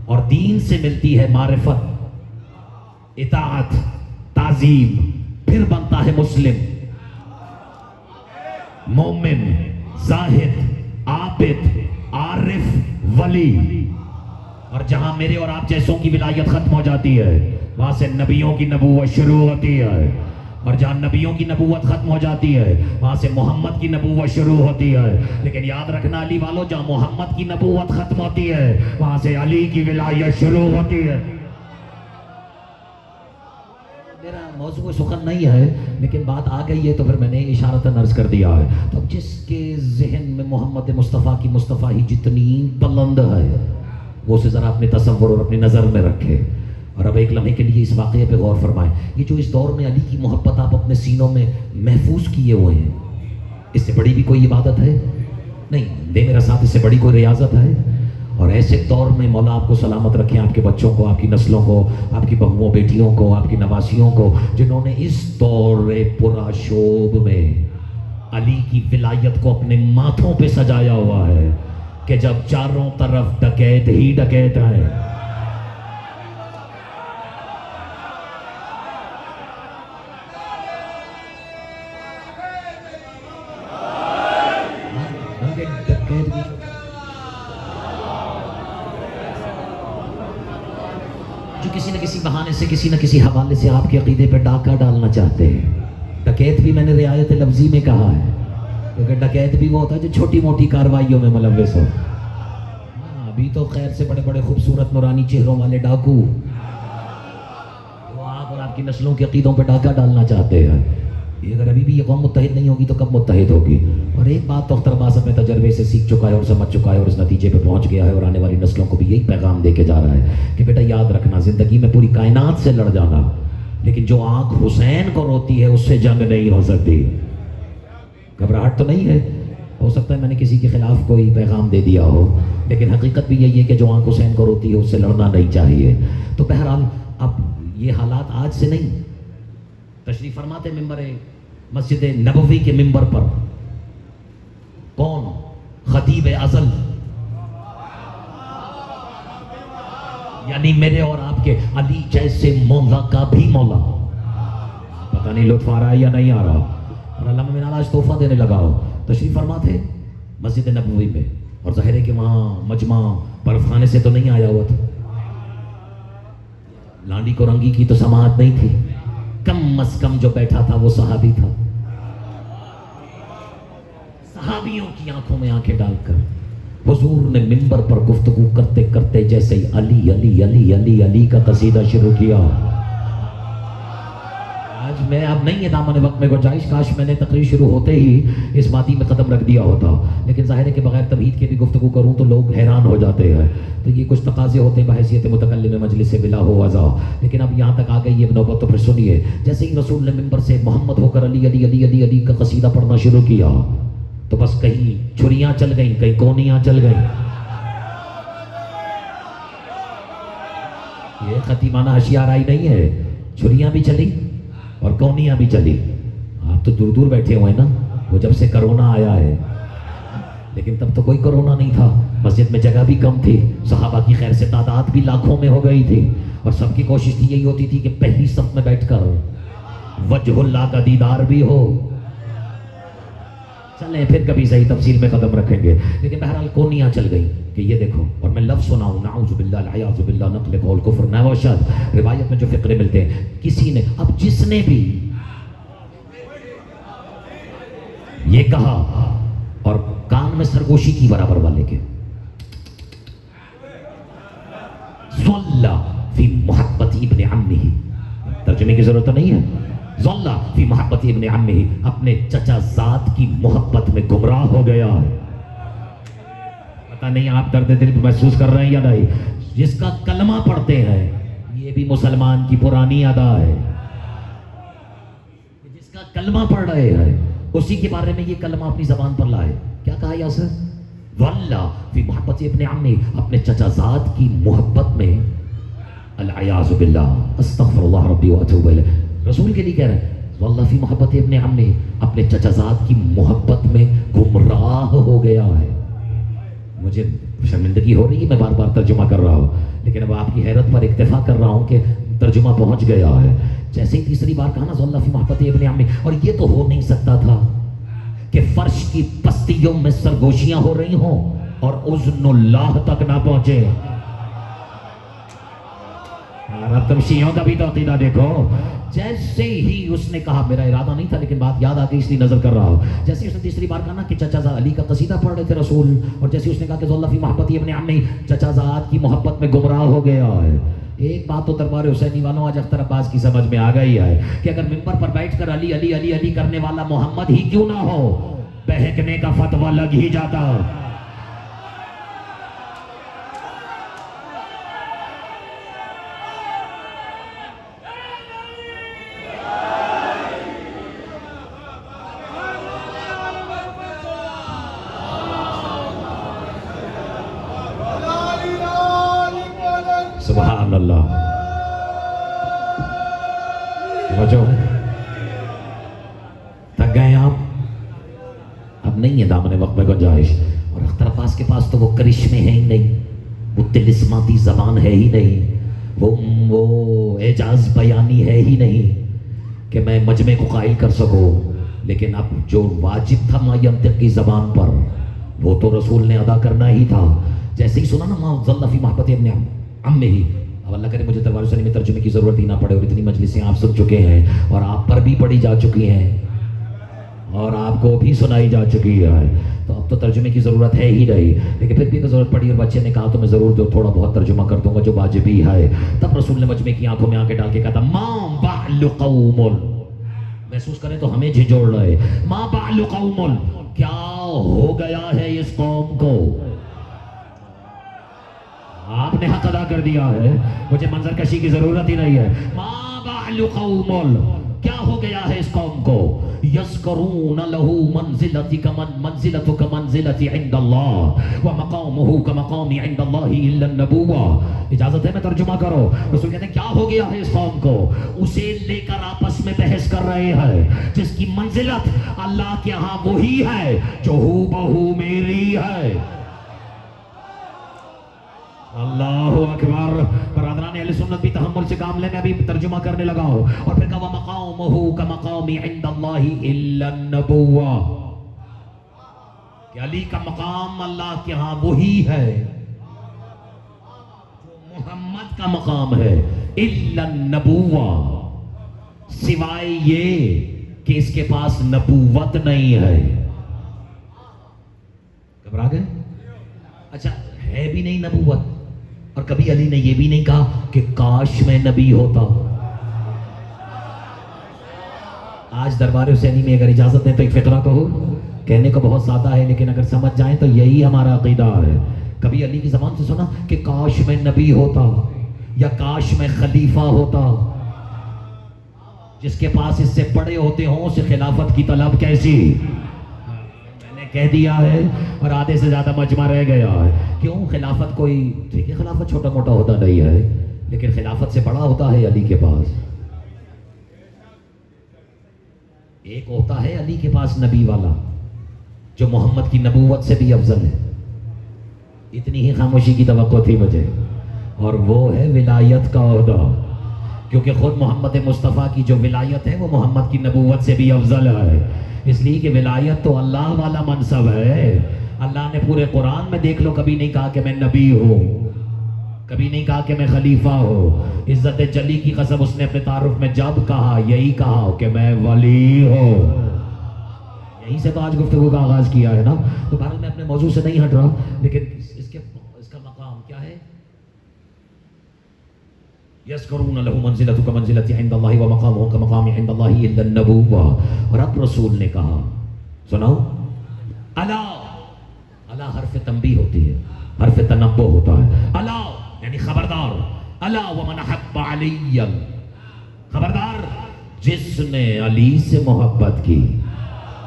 S1: اور دین سے ملتی ہے معرفت، اطاعت، تعظیم، پھر بنتا ہے مسلم، مومن، زاہد، عابد، عارف، ولی. اور جہاں میرے اور آپ جیسوں کی ولایت ختم ہو جاتی ہے وہاں سے نبیوں کی نبوت شروع ہوتی ہے. اور جہاں نبیوں کی نبوت ختم ہو جاتی ہے وہاں سے محمد کی نبوت شروع ہوتی ہے. لیکن یاد رکھنا علی والو، جہاں محمد کی نبوت ختم ہوتی ہے وہاں سے علی کی ولایت شروع ہوتی ہے. میرا موضوع سخن نہیں ہے لیکن بات آ گئی ہے تو پھر میں نے اشارتاً عرض کر دیا ہے. تو جس کے ذہن میں محمد مصطفیٰ کی مصطفیٰ ہی جتنی بلند ہے وہ اسے ذرا اپنے تصور اور اپنی نظر میں رکھے. اور اب ایک لمحے کے لیے اس واقعے پہ غور فرمائیں. یہ جو اس دور میں علی کی محبت آپ اپنے سینوں میں محفوظ کیے ہوئے ہیں، اس سے بڑی بھی کوئی عبادت ہے نہیں. دے میرا ساتھ، اس سے بڑی کوئی ریاضت ہے. اور ایسے دور میں مولا آپ کو سلامت رکھیں، آپ کے بچوں کو، آپ کی نسلوں کو، آپ کی بہوؤں بیٹیوں کو، آپ کی نواسیوں کو، جنہوں نے اس دور پرا شوب میں علی کی ولایت کو اپنے ماتھوں پہ سجایا ہوا ہے کہ جب چاروں طرف ڈکیت ہی ڈکیت ہیں. جو کسی نہ کسی بہانے سے، کسی نہ کسی حوالے سے آپ کے عقیدے پہ ڈاکہ ڈالنا چاہتے ہیں. ڈکیت بھی میں نے رعایت لفظی میں کہا ہے، کیونکہ ڈکیت بھی وہ ہوتا ہے جو چھوٹی موٹی کاروائیوں میں ملوث ہو. ابھی تو خیر سے بڑے بڑے خوبصورت نورانی چہروں والے ڈاکو وہ آپ اور آپ کی نسلوں کے عقیدوں پہ ڈاکہ ڈالنا چاہتے ہیں. یہ اگر ابھی بھی یہ قوم متحد نہیں ہوگی تو کب متحد ہوگی؟ اور ایک بات تو اختر عباس اپنے تجربے سے سیکھ چکا ہے اور سمجھ چکا ہے اور اس نتیجے پہ پہنچ گیا ہے اور آنے والی نسلوں کو بھی یہی پیغام دے کے جا رہا ہے کہ بیٹا یاد رکھنا، زندگی میں پوری کائنات سے لڑ جانا، لیکن جو آنکھ حسین کو روتی ہے اس سے جنگ نہیں ہو سکتی. گھبراہٹ تو نہیں ہے، ہو سکتا ہے میں نے کسی کے خلاف کوئی پیغام دے دیا ہو، لیکن حقیقت بھی یہی ہے کہ جو آنکھ حسین کو روتی ہے اس سے لڑنا نہیں چاہیے. تو بہرحال اب یہ حالات آج سے نہیں. تشریف فرماتے ممبر مسجد نبوی کے ممبر پر کون؟ خطیب ازل، یعنی میرے اور آپ کے علی جیسے مولا کا بھی مولا. پتہ نہیں لطف آ رہا ہے یا نہیں آ رہا. اور علامہ مینال آج تحفہ دینے لگا ہو. تشریف فرما تھے مسجد نبوی میں، اور ظاہر ہے کہ وہاں مجمع برف خانے سے تو نہیں آیا ہوا تھا. لانڈی کو رنگی کی تو سماعت نہیں تھی. کم از کم جو بیٹھا تھا وہ صحابی تھا. صحابیوں کی آنکھوں میں آنکھیں ڈال کر حضور نے ممبر پر گفتگو کرتے کرتے جیسے ہی علی علی علی علی علی کا قصیدہ شروع کیا. آج میں اب نہیں ہے دامن وقت میں گنجائش، کاش میں نے تقریر شروع ہوتے ہی اس وادی میں قدم رکھ دیا ہوتا، لیکن ظاہر ہے کہ بغیر تمہید کے بھی گفتگو کروں تو لوگ حیران ہو جاتے ہیں. تو یہ کچھ تقاضے ہوتے ہیں بحیثیت متکلم مجلس سے بلا ہو وضع. لیکن اب یہاں تک آ گئی یہ نوبت تو پھر سنیے. جیسے ہی رسول نے ممبر سے محمد ہو کر علی علی علی علی علی کا قصیدہ پڑھنا شروع کیا تو بس کہیں چھریاں چل گئیں، کہیں کونیاں چل گئیں. یہ خطیبانہ اشعار نہیں ہے، چھریاں بھی چلی اور کونیاں بھی چلی. آپ تو دور دور بیٹھے ہوئے نا، وہ جب سے کرونا آیا ہے، لیکن تب تو کوئی کرونا نہیں تھا، مسجد میں جگہ بھی کم تھی، صحابہ کی خیر سے تعداد بھی لاکھوں میں ہو گئی تھی، اور سب کی کوشش تھی یہی ہوتی تھی کہ پہلی صف میں بیٹھ کر وجہ اللہ کا دیدار بھی ہو. چلیں پھر کبھی صحیح تفصیل میں قدم رکھیں گے. لیکن بہرحال کونیاں چل گئی کہ یہ دیکھو، اور میں لفظ سناؤں نعوذ باللہ العیاذ باللہ نقل قول کفر نوشد. روایت میں جو فقرے ملتے ہیں، کسی نے اب جس نے بھی یہ کہا اور کان میں سرگوشی کی برابر والے کے صلی فی محبت ابن عمہ، ترجمے کی ضرورت نہیں ہے. ظل فی محبت ابن عمہ، اپنے چچا زاد کی محبت میں گمراہ ہو گیا. پتہ نہیں آپ درد دل محسوس کر رہے ہیں یا نہیں. جس کا کلمہ پڑھتے ہیں یہ بھی مسلمان کی پرانی ادا ہے. جس کا کلمہ پڑھ رہے ہیں اسی کے بارے میں یہ کلمہ اپنی زبان پر لائے. کیا کہا یاسر؟ ظل فی محبت ابن عمہ، اپنے چچا زاد کی محبت میں، العیاذ باللہ، استغفر اللہ ربی واتوب الیہ. رسول کے لیے کہہ رہے ہیں واللہ فی محبت ابن عمہ، اپنے چچا زاد کی محبت میں گمراہ ہو گیا ہے. مجھے شرمندگی ہو رہی ہے میں بار بار ترجمہ کر رہا ہوں، لیکن اب آپ کی حیرت پر اکتفا کر رہا ہوں کہ ترجمہ پہنچ گیا ہے. جیسے ہی تیسری بار کہا نا واللہ فی محبت ابن عمہ، اور یہ تو ہو نہیں سکتا تھا کہ فرش کی پستیوں میں سرگوشیاں ہو رہی ہوں اور اذن اللہ تک نہ پہنچے. اب تم شیعوں کا بھی تو عقیدہ دیکھو. جیسے ہی اس نے کہا، میرا ارادہ نہیں تھا لیکن بات یاد آ گئی اس لیے نظر کر رہا ہوں، جیسے ہی اس نے تیسری بار کہا نا کہ چچا زاد علی کا قصیدہ پڑھ رہے تھے رسول، اور جیسے اس نے کہا کہ ظل فی محبت ابن عمہ، چچا زاد کی محبت میں گمراہ ہو گیا ہے. ایک بات تو دربار حسینی والوں آج اختر عباس کی سمجھ میں آ گئی ہے کہ اگر ممبر پر بیٹھ کر علی علی علی علی کرنے والا محمد ہی کیوں نہ ہو، بہکنے کا فتویٰ لگ ہی جاتا. سبحان اللہ. وجہ تھک گئے آپ؟ اب نہیں ہے دامن وقت میں گنجائش. اور اختر عباس کے پاس تو وہ کرشمے ہیں ہی نہیں، وہ طلسماتی زبان ہے ہی نہیں، وہ اعجاز بیانی ہے ہی نہیں کہ میں مجمع کو قائل کر سکوں. لیکن اب جو واجب تھا ما ینطق کی زبان پر وہ تو رسول نے ادا کرنا ہی تھا. جیسے ہی سنا نا ما ظل فی محبت ابن عمہ ہی، اب اللہ کرے مجھے دربار حسینی میں ترجمے کی ضرورت ہی نہ پڑے، اور اتنی مجلسیں آپ سن چکے ہیں اور آپ پر بھی پڑھی جا چکی ہیں اور آپ کو بھی سنائی جا چکی ہے. تو اب اب تو ترجمے کی ضرورت ہے ہی نہیں، لیکن پھر بھی ضرورت پڑی اور بچے نے کہا تو میں ضرور جو تھوڑا بہت ترجمہ کر دوں گا جو واجبی ہے۔ تب رسول نے مجمع کی آنکھوں میں آنکھیں ڈال کے کہا تھا ما بال قوم، محسوس کریں تو ہمیں جھنجھوڑ رہے، ما بال قوم، کیا ہو گیا ہے اس قوم کو؟ آپ نے حق ادا کر دیا ہے، مجھے منظر کشی کی ضرورت ہی نہیں ہے۔ ما بال قوم، کیا ہو گیا ہے اس قوم کو؟ یذکرون لہ منزلتک منزلت عند اللہ ومقامہ کمقام عند اللہ الا النبوہ۔ اجازت ہے میں ترجمہ کرو؟ رسول کہتے ہیں کیا ہو گیا ہے اس قوم کو؟ اسے لے کر آپس میں بحث کر رہے ہیں جس کی منزلت اللہ کے ہاں وہی ہے جو ہو بہو میری ہے۔ اللہ اکبر۔ برادران اہل سنت بھی تحمل سے کام لیں، میں ابھی ترجمہ کرنے لگا ہوں۔ اور پھر کہا وَمَقَامُهُ كَمَقَامِ عِنْدَ اللَّهِ إِلَّا النَّبُوَّةِ، کہ علی کا مقام اللہ کے ہاں وہی ہے جو محمد کا مقام ہے، إِلَّا النَّبُوَّةِ، سوائے یہ کہ اس کے پاس نبوت نہیں ہے۔ گھبرا گئے؟ اچھا ہے بھی نہیں نبوت، اور کبھی علی نے یہ بھی نہیں کہا کہ کاش میں نبی ہوتا۔ آج دربار حسینی میں اگر اجازت دیں تو ایک فقرہ کہو، کہنے کو بہت سادہ ہے لیکن اگر سمجھ جائیں تو یہی ہمارا عقیدہ ہے۔ کبھی علی کی زبان سے سنا کہ کاش میں نبی ہوتا یا کاش میں خلیفہ ہوتا؟ جس کے پاس اس سے بڑے ہوتے ہوں اسے خلافت کی طلب کیسی؟ کہہ دیا ہے اور آدھے سے زیادہ مجمع رہ گیا ہے۔ کیوں؟ خلافت کوئی ٹھیک ہے، خلافت چھوٹا موٹا ہوتا نہیں ہے لیکن خلافت سے بڑا ہوتا ہے علی کے پاس۔ ایک ہوتا ہے علی کے پاس نبی والا جو محمد کی نبوت سے بھی افضل ہے، اتنی ہی خاموشی کی توقع تھی مجھے، اور وہ ہے ولایت کا عہدہ، کیونکہ خود محمد مصطفیٰ کی جو ولایت ہے وہ محمد کی نبوت سے بھی افضل ہے، اس لیے کہ ولایت تو اللہ والا منصب ہے۔ اللہ نے پورے قرآن میں دیکھ لو کبھی نہیں کہا کہ میں نبی ہوں، کبھی نہیں کہا کہ میں خلیفہ ہوں۔ عزت جلی کی قسم اس نے اپنے تعارف میں جب کہا یہی کہا کہ میں ولی ہوں۔ یہیں سے تو آج گفتگو کا آغاز کیا ہے نا۔ تو بہرحال میں اپنے موضوع سے نہیں ہٹ رہا، لیکن اس کا مقام کیا ہے؟ یذکرون لہ منزلتک منزلت عند اللہ ومقامہ کمقام عند اللہ الا النبوہ۔ اور اب رسول نے کہا، سناؤ، الا، الا حرف تنبیہ ہوتی ہے، حرف تنبہ ہوتا ہے، الا یعنی خبردار، الا ومن حب علی، خبردار جس نے علی سے محبت کی۔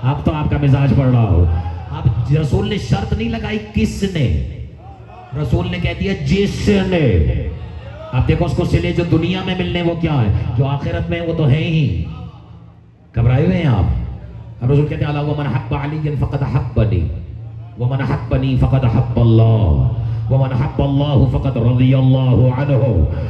S1: اب تو آپ کا مزاج پڑ رہا ہو، اب رسول نے شرط نہیں لگائی کس نے، رسول نے کہہ دیا جس نے۔ اب دیکھو اس کو سلے جو دنیا میں ملنے وہ کیا ہے، جو آخرت میں وہ تو ہے ہی۔ گھبرائے ہوئے ہیں آپ؟ اب رسول کہتے ہیں الا ومن حب علی فقد حبنی ومن حبنی فقد حب اللہ ومن حب اللہ فقد رضی اللہ عنہ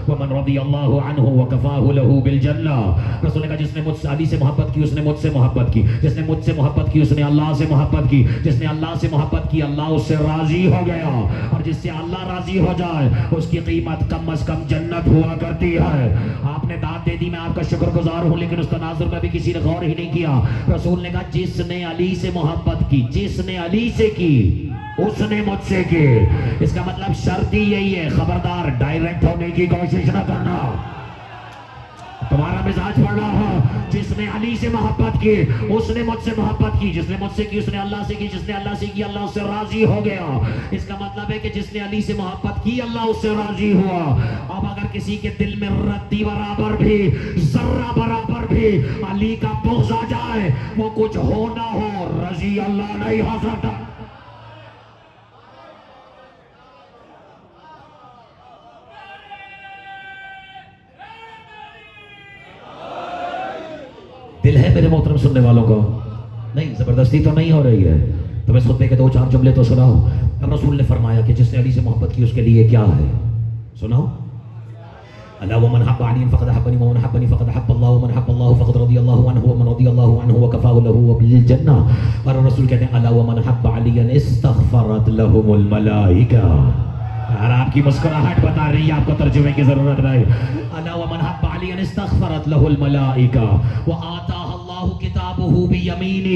S1: ومن رضی اللہ عنہ وکفاہ لہ بالجنہ۔ رسول نے کہا جس نے مجھ سے علی سے محبت کی اس نے مجھ سے محبت کی، جس نے مجھ سے محبت کی اس نے اللہ سے محبت کی، جس نے اللہ سے محبت کی اللہ اس سے راضی ہو گیا، اور جس سے اللہ راضی ہو جائے اس کی قیمت کم از کم جنت ہوا کرتی ہے۔ آپ نے داد دے دی، میں آپ کا شکر گزار ہوں، لیکن اس تناظر میں بھی کسی نے غور ہی نہیں کیا۔ رسول نے کہا جس نے علی سے محبت کی، جس نے علی سے کی اس نے مجھ سے کی۔ اس کا مطلب شرط ہی یہی ہے، خبردار ڈائریکٹ ہونے کی کوشش نہ کرنا۔ تمہارا مزاج پڑ رہا ہو، جس نے علی سے محبت کی اس نے مجھ سے محبت کی، جس نے مجھ سے کی اس نے اللہ سے کی، جس نے اللہ سے کی اللہ اس سے راضی ہو گیا۔ اس کا مطلب ہے کہ جس نے علی سے محبت کی اللہ اس سے راضی ہوا۔ اب اگر کسی کے دل میں رتی برابر بھی، ذرہ برابر بھی علی کا بغض آ جائے، وہ کچھ ہو نہ ہو رضی اللہ نہیں ہو سکتا۔ دل ہے میرے محترم سننے والوں کو؟ نہیں، زبردستی تو نہیں ہو رہی ہے، تو میں خطبے کے دو چار جملے تو سناؤ۔ اب رسول نے فرمایا کہ جس نے علی سے محبت کی اس کے لیے کیا ہے، سناؤ، الا ومن حب علی فقد حبنی ومن حبنی فقد حب اللہ ومن حب اللہ فقد رضی اللہ عنہ ومن رضی اللہ عنہ وکفاہ لہ بالجنہ۔ اور رسول کہتے ہیں الا ومن حب علی استغفرت لهم الملائکہ۔ اور آپ کی مسکراہٹ بتا رہی ہے آپ کو ترجمے کی ضرورت نہیں۔ الا ومن حب علی استغفرت له الملائکہ وآتاہ اللہ اللہ کتابہ بیمینہ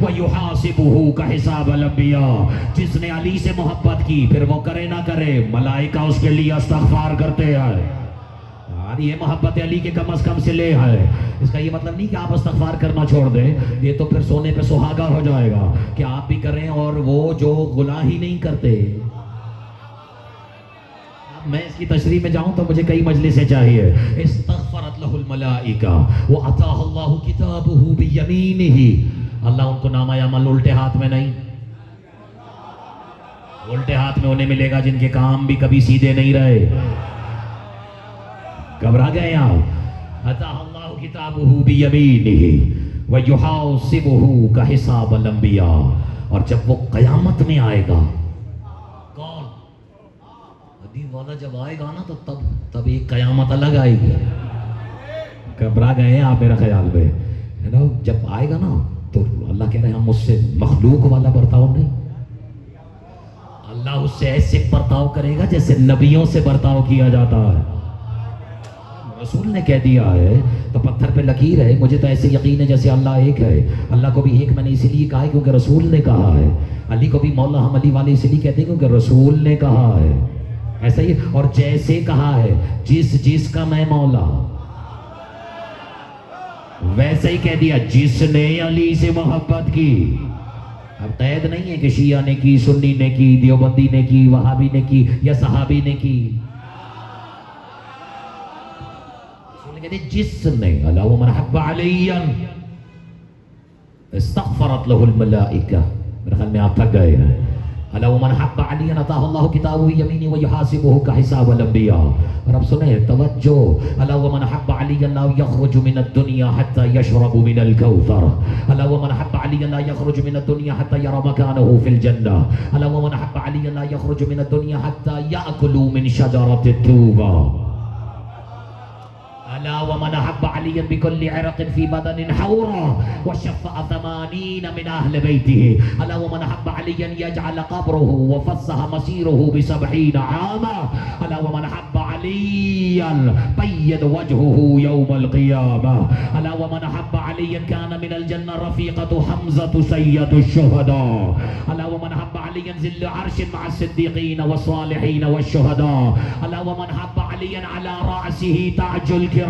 S1: ویحاسبہ کحساب الانبیاء. جس نے علی سے محبت کی پھر وہ کرے نہ کرے ملائکہ اس کے لیے استغفار کرتے ہیں. یہ محبت علی کے کم از کم سے لے ہے. اس کا یہ مطلب نہیں کہ آپ استغفار کرنا چھوڑ دیں, یہ تو پھر سونے پہ سہاگا ہو جائے گا کہ آپ بھی کریں اور وہ جو گناہ ہی نہیں کرتے. میں اس کی تشریح میں جاؤں تو مجھے کئی مجلسیں چاہیے. استغفرت لہ الملائکہ واتاہ اللہ کتابہ بیمینہ. اللہ ان کو نامہ عمل الٹے ہاتھ میں نہیں, الٹے ہاتھ میں انہیں ملے گا جن کے کام بھی کبھی سیدھے نہیں رہے. گھبرا گئے آپ؟ اتاہ اللہ کتابہ بیمینہ ویحاسبہ کحساب الانبیاء. اور جب وہ قیامت میں آئے گا, کون حدیث والا جب آئے گا نا تو تب ایک قیامت الگ آئے گی. گھبرا گئے ہیں آپ میرا خیال میں, ہے نا؟ جب آئے گا نا تو اللہ کہہ رہے ہیں ہم اس سے مخلوق والا برتاؤ نہیں, اللہ اس سے ایسے برتاؤ کرے گا جیسے نبیوں سے برتاؤ کیا جاتا ہے. رسول نے کہہ دیا ہے تو پتھر پہ لکیر ہے. مجھے تو ایسے یقین ہے جیسے اللہ ایک ہے. اللہ کو بھی ایک میں نے اسی لیے کہا ہے کیونکہ رسول نے کہا ہے. علی کو بھی مولا ہم علی والے اسی لیے کہتے ہیں کیونکہ رسول نے کہا ہے. ایسا ہی اور جیسے کہا ہے جس کا میں مولا, ویسے ہی کہہ دیا جس نے علی سے محبت کی. اب قید نہیں ہے کہ شیعہ نے کی, سنی نے کی, دیوبندی نے کی, وہابی نے کی یا صحابی نے کی. کہتے جس نے اللہ ومن حب علیا استغفرت لہ الملائکہ. میرے خیال میں آپ تھک گئے ہیں. اللہ ومن حب علیا اتاہ اللہ کتابہ بیمینہ ویحاسبہ کحساب الانبیاء. اور اب سنیں توجہ, اللہ ومن حب علیا لا یخرج من الدنیا حتی یشرب من الکوثر. اللہ ومن حب علیا لا یخرج من الدنیا حتی یری مکانہ فی الجنہ. اللہ ومن حب علیا لا یخرج من الدنیا حتی یأکل من شجرۃ التوبہ. ألا ومن أحب عليا بكل عرق في بدن حورا وشفع 80 من أهل بيته. ألا ومن أحب عليا يجعل قبره وفسح مسيره ب70 عاما. ألا ومن أحب عليا بيض وجهه يوم القيامة. ألا ومن أحب عليا كان من الجنة رفيقة حمزة سيد الشهداء. ألا ومن أحب عليا ذل عرش مع الصديقين والصالحين والشهداء. ألا ومن أحب عليا على رأسه تاج الكرامة.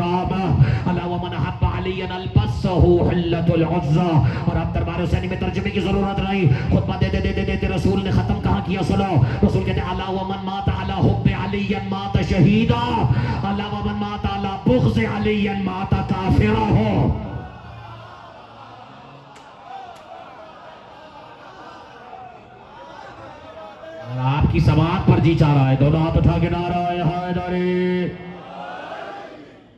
S1: ألا ومن أحب عليا البسه حلة العزى. اور اب دربار حسینی میں ترجمے کی ضرورت نہیں, خطبہ دے رسول نے ختم کہاں کیا سنو. رسول کہتے ہیں الا ومن مات على حب علی مات شہیدا. الا ومن مات على بغض علی مات کافرا. ہو آپ کی سماعت پر جی چاہ رہا ہے, دونوں ہاتھ اٹھا کے نعرہ حیدری.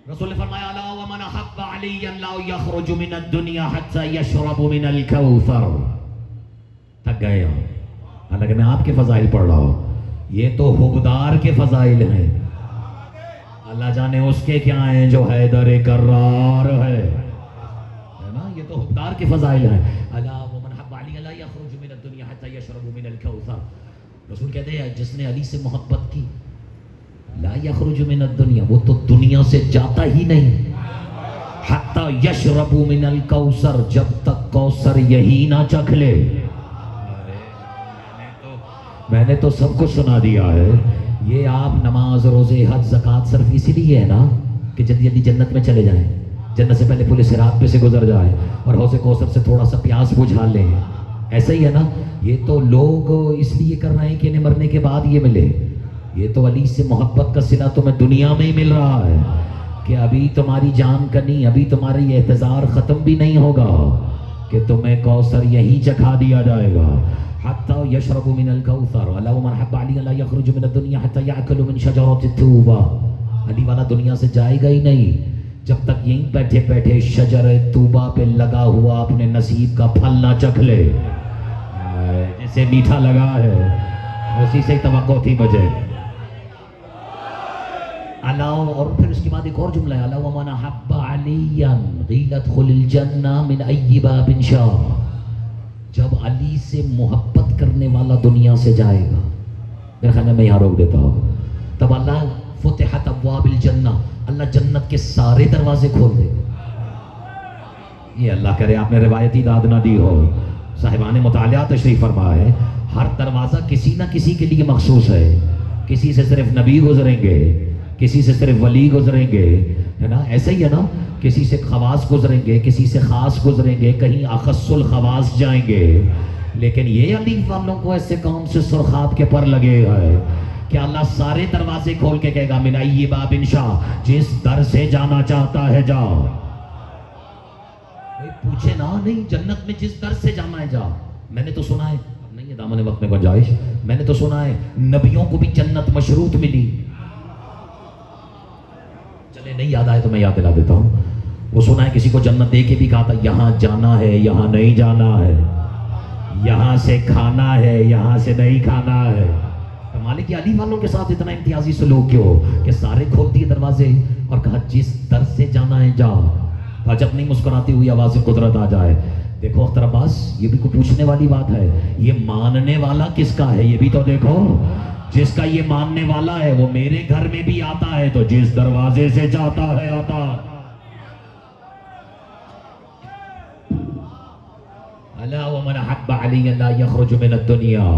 S1: رسول نے فرمایا الا ومن حب علیا لا یخرج من الدنیا حتی یشرب من الکوثر. تھک گئے ہو, حالانکہ میں آپ کے فضائل پڑھ رہا ہوں. یہ تو حبدار کے فضائل ہیں. اللہ جانے اس کے کیا ہیں جو حیدر کرار ہے نا. یہ تو حبدار کے فضائل ہیں. الا ومن حب علیا لا یخرج من الدنیا حتی یشرب من الکوثر. رسول کہتے ہیں جس نے علی سے محبت کی لا یخرج من الدنیا, وہ تو دنیا سے جاتا ہی نہیں. حتی یشرب من الکوثر, جب تک کوثر یہی نہ چکھ لے. میں نے تو سب کچھ سنا دیا ہے. یہ آپ نماز, روزے, حج, زکوٰۃ صرف اسی لیے ہے نا کہ جلدی جلدی جنت میں چلے جائیں, جنت سے پہلے پولیس صراط پہ سے گزر جائیں اور حوض کوثر سے تھوڑا سا پیاس بجھا لیں. ایسا ہی ہے نا. یہ تو لوگ اس لیے کر رہے ہیں کہ انہیں مرنے کے بعد یہ ملے. یہ تو علی سے محبت کا صلہ تمہیں دنیا میں ہی مل رہا ہے کہ ابھی تمہاری جان کنی, ابھی تمہاری احتضار ختم بھی نہیں ہوگا کہ تمہیں کوثر یہی چکھا دیا جائے گا. حتی یشرب من الکوثر. الا ومن حب علی لا یخرج من الدنیا حتی یأکل من شجرۃ التوبہ. علی والا دنیا سے جائے گا ہی نہیں جب تک یہیں بیٹھے بیٹھے شجر توبہ پہ لگا ہوا اپنے نصیب کا پھل نہ چکھ لے. جسے میٹھا لگا ہے اسی سے توقع تھی مجھے. اور پھر اس کے بعد ایک اور جملہ ہے الا ومن حب علیا قیل ادخل الجنہ من ای باب شاء. جب علی سے محبت کرنے والا دنیا سے جائے گا, میرے خیال میں یہاں روک دیتا ہوں, تب اللہ فتحت ابواب الجنہ, اللہ جنت کے سارے دروازے کھول دے گا. یہ اللہ کرے آپ نے روایتی داد نہ دی ہو. صاحبان مطالعہ تشریف فرما ہے ہر دروازہ کسی نہ کسی کے لیے مخصوص ہے. کسی سے صرف نبی گزریں گے, کسی سے صرف ولی گزریں گے, ہے نا, ایسا ہی ہے نا. کسی سے خواص گزریں گے, کسی سے خاص گزریں گے, کہیں اخص الخواص جائیں گے. لیکن یہ علی والوں کو ایسے کام سے سرخاب کے پر لگے ہے کہ اللہ سارے دروازے کھول کے کہے گا من ای باب شاء, جس در سے جانا چاہتا ہے جا. پوچھے نا, نہیں جنت میں جس در سے جانا ہے جا. میں نے تو سنا ہے, نہیں ہے دامن وقت میں گنجائش, میں نے تو سنا ہے نبیوں کو بھی جنت مشروط ملی. چلے نہیں یاد آئے تو میں یاد دلا دیتا ہوں. وہ سنا ہے کسی کو جنت دے کے بھی کہا تھا یہاں جانا ہے یہاں نہیں جانا ہے, یہاں سے کھانا ہے یہاں سے نہیں کھانا ہے. مالک علی والوں کے ساتھ اتنا امتیازی سلوک کیوں کہ سارے کھول دیے دروازے اور کہا جس در سے جانا ہے جا. جب نہیں مسکراتی ہوئی آواز قدرت آ جائے. دیکھو اختر عباس, یہ بھی کوئی پوچھنے والی بات ہے, یہ ماننے والا کس کا ہے یہ بھی تو دیکھو. جس کا یہ ماننے والا ہے وہ میرے گھر میں بھی آتا ہے, تو جس دروازے سے جاتا ہے آتا. الا ومن حب علی لا یخرج من الدنیا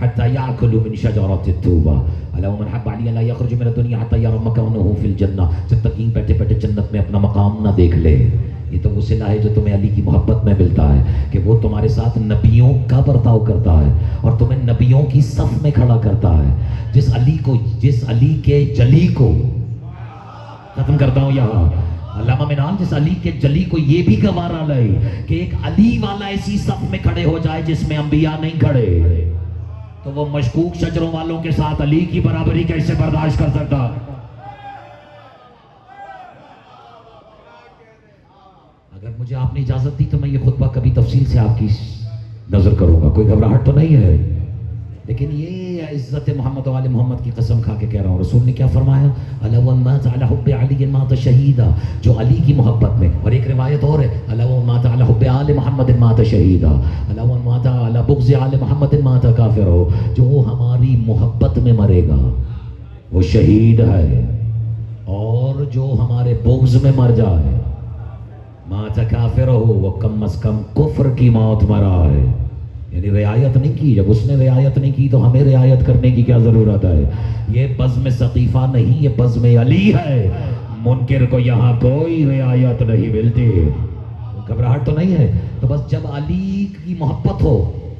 S1: حتى یاکل من شجرۃ التوبہ. الا ومن حب علی لا یخرج من الدنیا حتى یرى مکانه فی الجنہ. جب تک یہیں بیٹھے بیٹھے جنت میں اپنا مقام نہ دیکھ لے. یہ تو وہ صلہ ہے جو تمہیں علی کی محبت میں ملتا ہے کہ وہ تمہارے ساتھ نبیوں کا برتاؤ کرتا ہے اور تمہیں نبیوں کی صف میں کھڑا کرتا ہے. جس علی کے جلی کو ختم کرتا ہوں یہاں, علامہ منان, جس علی کے جلی کو یہ بھی گوارا لے کہ ایک علی والا ایسی صف میں کھڑے ہو جائے جس میں انبیاء نہیں کھڑے, تو وہ مشکوک شجروں والوں کے ساتھ علی کی برابری کیسے برداشت کر سکتا. اگر مجھے آپ نے اجازت دی تو میں یہ خطبہ کبھی تفصیل سے آپ کی نظر کروں گا, کوئی گھبراہٹ تو نہیں ہے. لیکن یہ عزت محمد و آل محمد کی قسم کھا کے کہہ رہا ہوں, رسول نے کیا فرمایا, الا ومن مات علی حب علی مات شہیدا. جو علی کی محبت میں, اور ایک روایت اور ہے الا ومن مات علی حب آل محمد مات شہیدا, الا ومن مات علی بغض آل محمد مات کافر. جو ہماری محبت میں مرے گا وہ شہید ہے, اور جو ہمارے بغض میں مر جائے مات کافر ہو, وہ کم از کم کفر کی موت مرا ہے. یعنی رعایت نہیں کی. جب اس نے رعایت نہیں کی تو ہمیں رعایت کرنے کی کیا ضرورت ہے. یہ بزم ثقیفہ نہیں, یہ بزم علی ہے. منکر کو یہاں کوئی رعایت نہیں ملتی. گھبراہٹ تو نہیں ہے. تو بس جب علی کی محبت ہو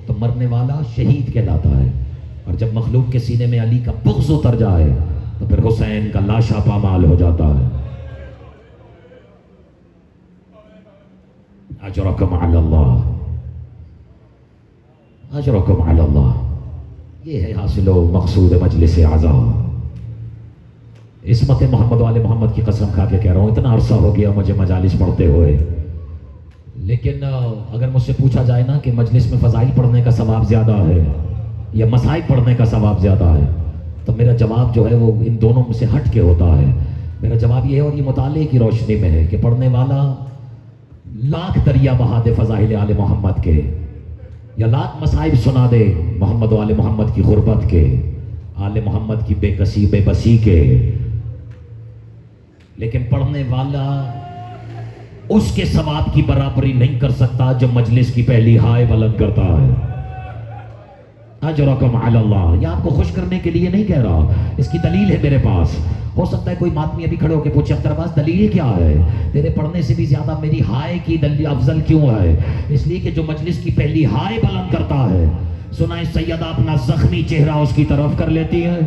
S1: تو مرنے والا شہید کہلاتا ہے, اور جب مخلوق کے سینے میں علی کا بغض اتر جائے تو پھر حسین کا لاشا پامال ہو جاتا ہے. اجرکم علی اللہ, اجرکم علی اللہ. یہ ہے حاصل و مقصود مجلس اعزا. عصمت محمد والے محمد کی قسم کھا کے کہہ رہا ہوں, اتنا عرصہ ہو گیا مجھے مجالس پڑھتے ہوئے, لیکن اگر مجھ سے پوچھا جائے نا کہ مجلس میں فضائل پڑھنے کا ثواب زیادہ ہے یا مصائب پڑھنے کا ثواب زیادہ ہے, تو میرا جواب جو ہے وہ ان دونوں میں سے ہٹ کے ہوتا ہے. میرا جواب یہ ہے, اور یہ مطالعے کی روشنی میں ہے, کہ پڑھنے والا لاکھ دریا بہا دے فضائل آل محمد کے, یا لاکھ مصائب سنا دے محمد و آل محمد کی غربت کے, آل محمد کی بے کسی بے بسی کے, لیکن پڑھنے والا اس کے ثواب کی برابری نہیں کر سکتا جو مجلس کی پہلی ہائے بلند کرتا ہے. اجرکم علی اللہ. یہ آپ کو خوش کرنے کے لیے نہیں کہہ رہا, اس کی دلیل ہے میرے پاس. ہو سکتا ہے کوئی ماتمی ابھی کھڑے ہو کے پوچھے اختر عباس دلیل کیا ہے, تیرے پڑھنے سے بھی زیادہ میری ہائے کی دلیل افضل کیوں ہے؟ اس لیے کہ جو مجلس کی پہلی ہائے بلند کرتا ہے, سنائے سیدہ اپنا زخمی چہرہ اس کی طرف کر لیتی ہے,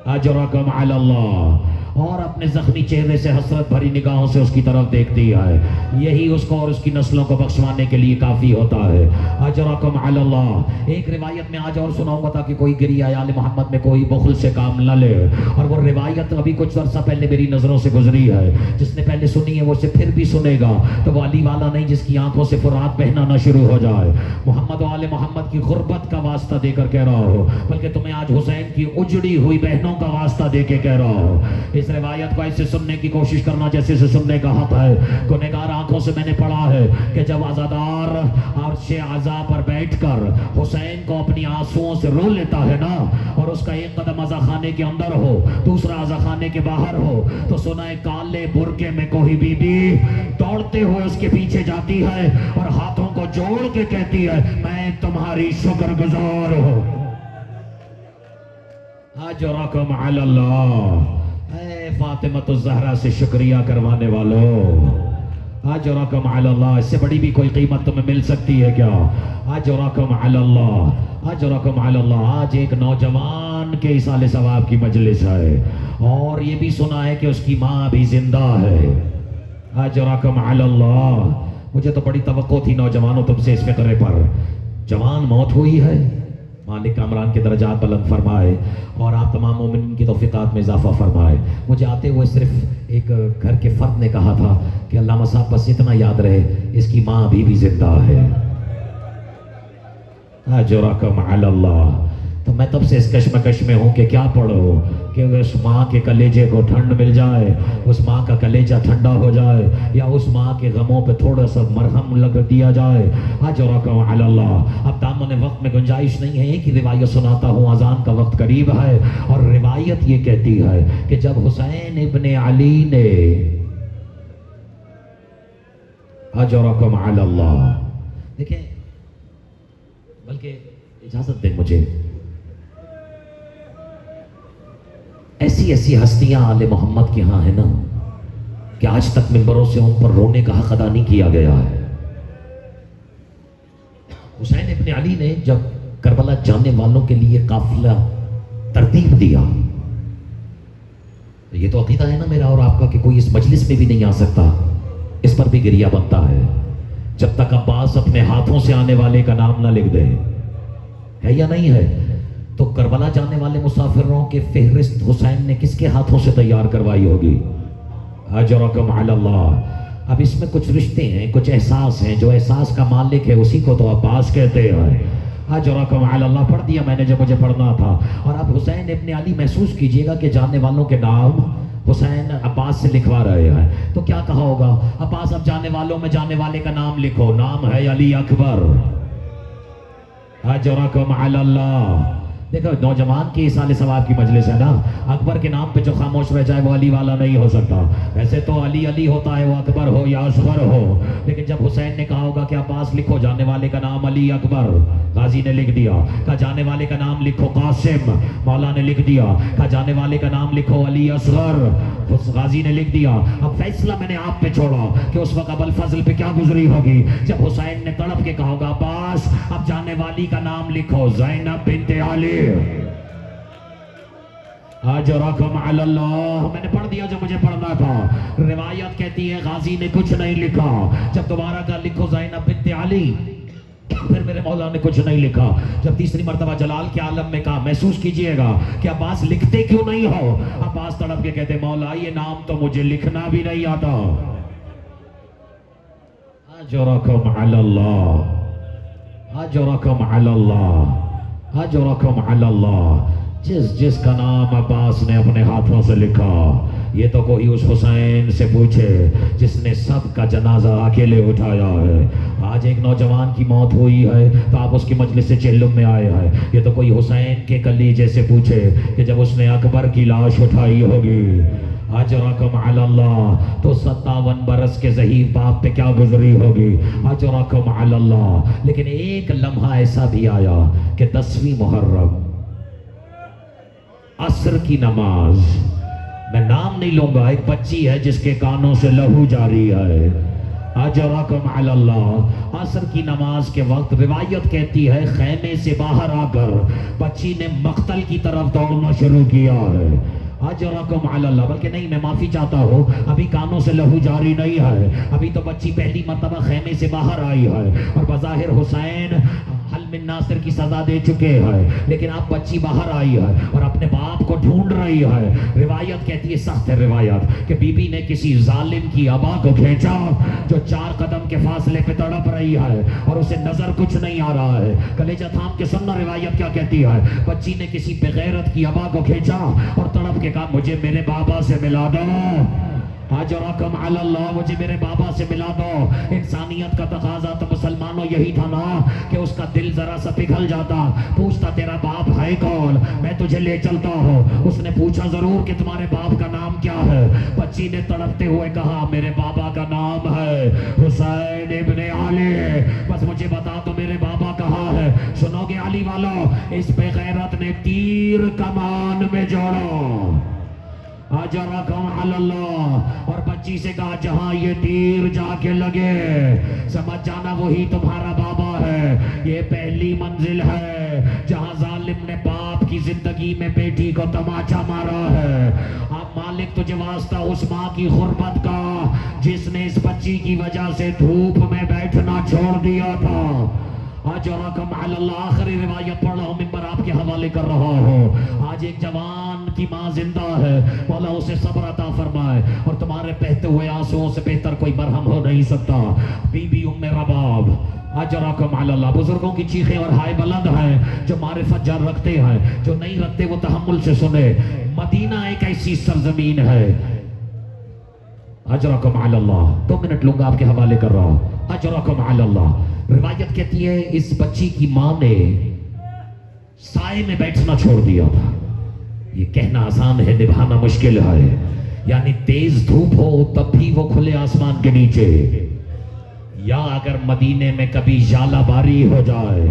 S1: اجرکم علی اللہ, اور اپنے زخمی چہرے سے حسرت بھری نگاہوں سے اس کی طرف دیکھتی ہے. یہی اس کو اور اس کی نسلوں کو بخشوانے کے لیے کافی ہوتا ہے. اجرکم علی اللہ. ایک روایت میں آج اور سناؤں گا تاکہ کوئی گریہ آل محمد میں کوئی بخل سے کام نہ لے, اور وہ روایت ابھی کچھ عرصہ پہلے میری نظروں سے گزری ہے. جس نے پہلے سنی ہے وہ اسے پھر بھی سنے گا, تو وہ علی والا نہیں جس کی آنکھوں سے فرات بہنا نہ شروع ہو جائے. محمد و آل محمد کی غربت کا واسطہ دے کر کہہ رہا ہو, بلکہ تمہیں آج حسین کی اجڑی ہوئی بہنوں کا واسطہ دے کے کہہ رہا ہو. اس روایت کو ایسے سننے کی کوشش کرنا جیسے سے سننے کا حق ہے. گنہگار آنکھوں سے میں نے پڑھا ہے کہ جب عزادار عرش عزا پر بیٹھ کر حسین کو اپنی آنسوؤں سے رو لیتا ہے نا، اور اس کا ایک قدم عزا خانے کے اندر ہو، دوسرا عزا خانے کے باہر ہو، تو سنا ہے کالے برقعے میں کوئی بی بی دوڑتے ہوئے اس کے پیچھے جاتی ہے اور ہاتھوں کو جوڑ کے کہتی ہے میں تمہاری شکر گزار ہوں. اجرکم علی اللہ. اے فاطمۃ الزہرا سے شکریہ کروانے والوں، اجرکم علی اللہ. اس سے بڑی بھی کوئی قیمت تمہیں مل سکتی ہے کیا؟ اجرکم علی اللہ، اجرکم علی اللہ. آج ایک نوجوان کے ایصال ثواب کی مجلس ہے اور یہ بھی سنا ہے کہ اس کی ماں بھی زندہ ہے. اجرکم علی اللہ. مجھے تو بڑی توقع تھی نوجوانوں تم سے اس فقرے پر. جوان موت ہوئی ہے، مالک کامران کے درجات بلند فرمائے اور آپ تمام مومنین کی توفیقات میں اضافہ فرمائے. مجھے آتے ہوئے صرف ایک گھر کے فرد نے کہا تھا کہ علامہ صاحب بس اتنا یاد رہے اس کی ماں ابھی بھی زندہ ہے. اجرکم علی اللہ. تو میں تب سے اس کشمکش میں ہوں کہ کیا پڑھو کہ اس ماں کے کلیجے کو ٹھنڈ مل جائے، اس ماں کا کلیجہ ٹھنڈا ہو جائے، یا اس ماں کے غموں پہ تھوڑا سا مرہم لگ دیا جائے. اجرکم علی اللہ. اب دامن وقت میں گنجائش نہیں ہے، ایک ہی روایت سناتا ہوں، اذان کا وقت قریب ہے اور روایت یہ کہتی ہے کہ جب حسین ابن علی نے اجرکم علی اللہ، دیکھیں بلکہ اجازت دیں مجھے، ایسی ایسی ہستیاں آل محمد کے ہاں ہیں نا کہ آج تک منبروں سے ان پر رونے کا حق ادا نہیں کیا گیا ہے. حسین ابن علی نے جب کربلا جانے والوں کے لیے قافلہ ترتیب دیا، یہ تو عقیدہ ہے نا میرا اور آپ کا کہ کوئی اس مجلس میں بھی نہیں آ سکتا، اس پر بھی گریہ بنتا ہے جب تک عباس اپنے ہاتھوں سے آنے والے کا نام نہ لکھ دے. ہے یا نہیں ہے؟ تو کربلا جانے والے مسافروں کے فہرست حسین نے کس کے ہاتھوں سے تیار کروائی ہوگی؟ اجرکم علی اللہ. اب اس میں کچھ رشتے ہیں، کچھ احساس ہیں، جو احساس کا مالک ہے اسی کو تو عباس کہتے ہیں. اجرکم علی اللہ پڑھ دیا میں نے جو مجھے پڑھنا تھا. اور اب حسین ابن علی محسوس کیجئے گا کہ جاننے والوں کے نام حسین عباس سے لکھوا رہے ہیں، تو کیا کہا ہوگا؟ عباس اب جانے والوں میں جانے والے کا نام لکھو، نام ہے علی اکبر. اجرکم علی اللہ. دیکھو نوجوان کی ایصال ثواب کی مجلس ہے نا، اکبر کے نام پہ جو خاموش رہ جائے وہ علی والا نہیں ہو سکتا. ویسے تو علی علی ہوتا ہے، وہ اکبر ہو یا اصغر ہو، لیکن جب حسین نے کہا ہوگا کہ عباس لکھو، جانے والے کا نام علی اکبر، غازی نے لکھ دیا. کہا جانے والے کا نام لکھو قاسم، مولا نے لکھ دیا. کہا جانے والے کا نام لکھو علی اصغر، غازی نے لکھ دیا. اب فیصلہ میں نے آپ پہ چھوڑا کہ اس وقت ابو الفضل پہ کیا گزری ہوگی جب حسین نے تڑپ کے کہا ہوگا عباس اب جانے والی کا نام لکھو زینب بنت علی. اجرکم علی اللہ. میں نے پڑھ دیا جو مجھے پڑھنا تھا. روایت کہتی ہے غازی نے کچھ نہیں لکھا. جب دوبارہ کہا لکھو زینب بنت علی، پھر میرے مولا نے کچھ نہیں لکھا. جب تیسری مرتبہ جلال کے عالم میں کہا، محسوس کیجئے گا کہ عباس لکھتے کیوں نہیں ہو؟ عباس تڑپ کے کہتے مولا یہ نام تو مجھے لکھنا بھی نہیں آتا. اجرکم علی اللہ، اجرکم علی اللہ، اجرکم علی اللہ. جس کا نام عباس نے اپنے ہاتھوں سے لکھا، یہ تو کوئی اس حسین سے پوچھے جس نے سب کا جنازہ اکیلے اٹھایا ہے. آج ایک نوجوان کی موت ہوئی ہے تو آپ اس کی مجلس سے چہلم میں آئے ہیں. یہ تو کوئی حسین کے کلیجے سے پوچھے کہ جب اس نے اکبر کی لاش اٹھائی ہوگی. اجرکم علی اللہ. تو 57 برس کے ضعیف باپ پہ کیا گزری ہوگی. اجرکم علی اللہ. لیکن ایک لمحہ ایسا بھی آیا کہ 10ویں محرم عصر کی نماز، میں نام نہیں لوں گا، ایک بچی ہے جس کے کانوں سے لہو جاری ہے. اجرکم علی اللہ. عصر کی نماز کے وقت روایت کہتی ہے خیمے سے باہر آ کر بچی نے مقتل کی طرف دوڑنا شروع کیا ہے. اجرکم علی اللہ. بلکہ نہیں، میں معافی چاہتا ہوں، ابھی کانوں سے لہو جاری نہیں ہے، ابھی تو بچی پہلی مرتبہ خیمے سے باہر آئی ہے اور بظاہر حسین حل من ناصر کی سزا دے چکے ہیں، لیکن اب بچی باہر آئی ہے اور اپنے باپ کو ڈھونڈ رہی ہے۔ روایت کہتی ہے، سخت ہے روایت، کہ بی بی نے کسی ظالم کی ابا کو کھینچا جو 4 قدم کے فاصلے پہ تڑپ رہی ہے اور اسے نظر کچھ نہیں آ رہا ہے۔ کلیجہ تھام کے سننا روایت کیا کہتی ہے، بچی نے کسی بغیرت کی ابا کو کھینچا اور تڑپ کے کہا مجھے میرے بابا سے ملا دو، اجرکم علی اللہ، مجھے میرے بابا سے ملا دو۔ انسانیت کا تقاضا تو مسلمانوں یہی تھا نا کہ اس کا دل ذرا سا پگھل جاتا، پوچھتا تیرا باپ ہے کون، میں تجھے لے چلتا ہوں۔ اس نے پوچھا ضرور کہ تمہارے باپ کا نام کیا ہے؟ بچی نے تڑپتے ہوئے کہا میرے بابا کا نام ہے حسین ابن علی، بس مجھے بتا دو میرے بابا کہاں ہے۔ سنو گے علی والو، اس بے غیرت نے تیر کمان میں جوڑا، اجرکم علی اللہ، اور بچی سے کہا جہاں یہ تیر جا کے لگے سمجھ جانا وہی تمہارا بابا ہے۔ یہ پہلی منزل ہے جہاں ظالم نے باپ کی زندگی میں بیٹی کو تماچا مارا ہے۔ اب مالک تجھے واسطہ اس ماں کی غربت کا جس نے اس بچی کی وجہ سے دھوپ میں بیٹھنا چھوڑ دیا تھا۔ اجرکم علی اللہ، آخری روایت پڑھ رہا ہوں، ممبر آپ کے حوالے کر رہا ہوں۔ آج ایک جوان کی ماں زندہ ہے، مولا اسے صبر عطا فرمائے، اور تمہارے بہتے ہوئے آنسوؤں سے بہتر کوئی مرہم ہو نہیں سکتا۔ بی بی ام رباب، اجرکم علی اللہ، بزرگوں کی چیخیں اور ہائے بلند ہیں، جو معرفت جان رکھتے ہیں، جو نہیں رکھتے وہ تحمل سے سنے۔ مدینہ ایک ایسی سرزمین ہے، اجرکم علی اللہ، 2 منٹ لوں گا آپ کے حوالے کر رہا ہوں، اجرکم علی اللہ۔ روایت کہتی ہے اس بچی کی ماں نے سائے میں بیٹھنا چھوڑ دیا تھا۔ یہ کہنا آسان ہے، نبھانا مشکل ہے، یعنی تیز دھوپ ہو تب بھی وہ کھلے آسمان کے نیچے، یا اگر مدینے میں کبھی ژالہ باری ہو جائے،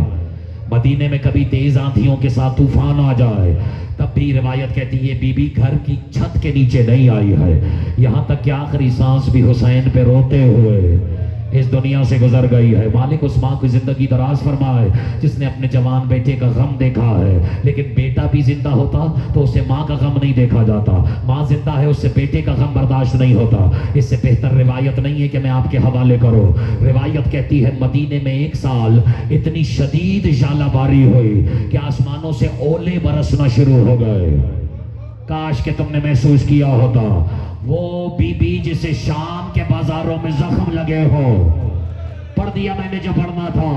S1: مدینے میں کبھی تیز آندھیوں کے ساتھ طوفان آ جائے، تب بھی روایت کہتی ہے بی بی گھر کی چھت کے نیچے نہیں آئی ہے، یہاں تک کہ آخری سانس بھی حسین پہ روتے ہوئے اس دنیا سے گزر گئی ہے۔ مالک اس ماں کی زندگی دراز فرمائے جس نے اپنے جوان بیٹے کا غم دیکھا ہے، لیکن بیٹا بھی زندہ ہوتا تو اسے ماں کا غم نہیں دیکھا جاتا، ماں زندہ ہے اس سے بیٹے کا غم برداشت نہیں ہوتا۔ اس سے بہتر روایت نہیں ہے کہ میں آپ کے حوالے کروں۔ روایت کہتی ہے مدینے میں 1 سال اتنی شدید ژالہ باری ہوئی کہ آسمانوں سے اولے برسنا شروع ہو گئے۔ کاش کہ تم نے محسوس کیا ہوتا، وہ بی بی جسے شام کے بازاروں میں زخم لگے ہو، پڑھ دیا میں نے جو پڑھنا تھا،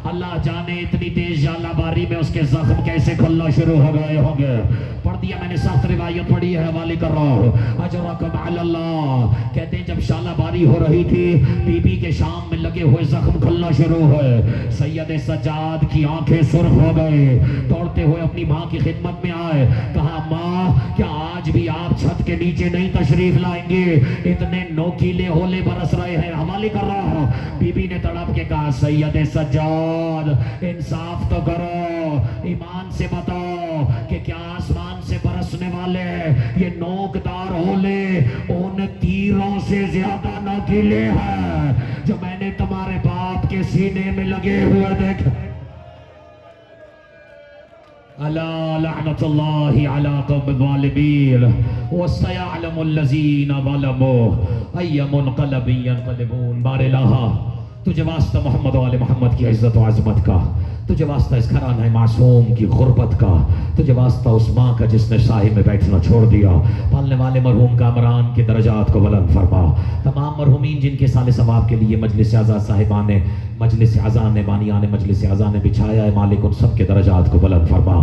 S1: اللہ جانے اتنی تیز ژالہ باری میں اس کے زخم کیسے کھلنا شروع ہو گئے ہوں گے۔ پڑھ دیا میں نے، سخت روایت پڑھی ہے، حوالے کر رہا ہوں، اجرکم علی اللہ۔ کہتے ہیں جب ژالہ باری ہو رہی تھی، بی بی کے شام میں لگے ہوئے زخم کھلنا شروع ہوئے۔ سید سجاد کی آنکھیں سرخ ہو گئی، دوڑتے ہوئے اپنی ماں کی خدمت میں آئے، کہا ماں کیا آج بھی آپ چھت کے نیچے نہیں تشریف لائیں گے؟ اتنے نوکیلے ہولے برس رہے ہیں۔ حوالے کر رہا ہوں، بی بی نے تڑپ کے کہا سید سجاد انصاف تو کرو، ایمان سے بتاؤ کہ کیا آسمان سے برسنے والے یہ نوکدار ہولے ان تیروں سے زیادہ نوکیلے ہیں جو میں نے تمہارے باپ کے سینے میں لگے ہوئے دیکھے؟ الا لعنت اللہ علی قوم الظالمین وسيعلم الذین ظلموا ای منقلب ینقلبون۔ بار الہ تجھے واسطہ محمد و آل محمد کی عزت و عظمت کا، تجھے واسطہ اس گھرانہ معصوم کی غربت کا، تجھے واسطہ اس ماں کا جس نے سائے میں بیٹھنا چھوڑ دیا، پالنے والے مرحوم کامران کے درجات کو بلند فرما۔ تمام مرحومین جن کے سال ثواب کے لیے مجلس اعزا صاحبان نے مجلس اعزا نے بانیان مجلس اعزا نے بچھایا ہے، مالک ان سب کے درجات کو بلند فرما،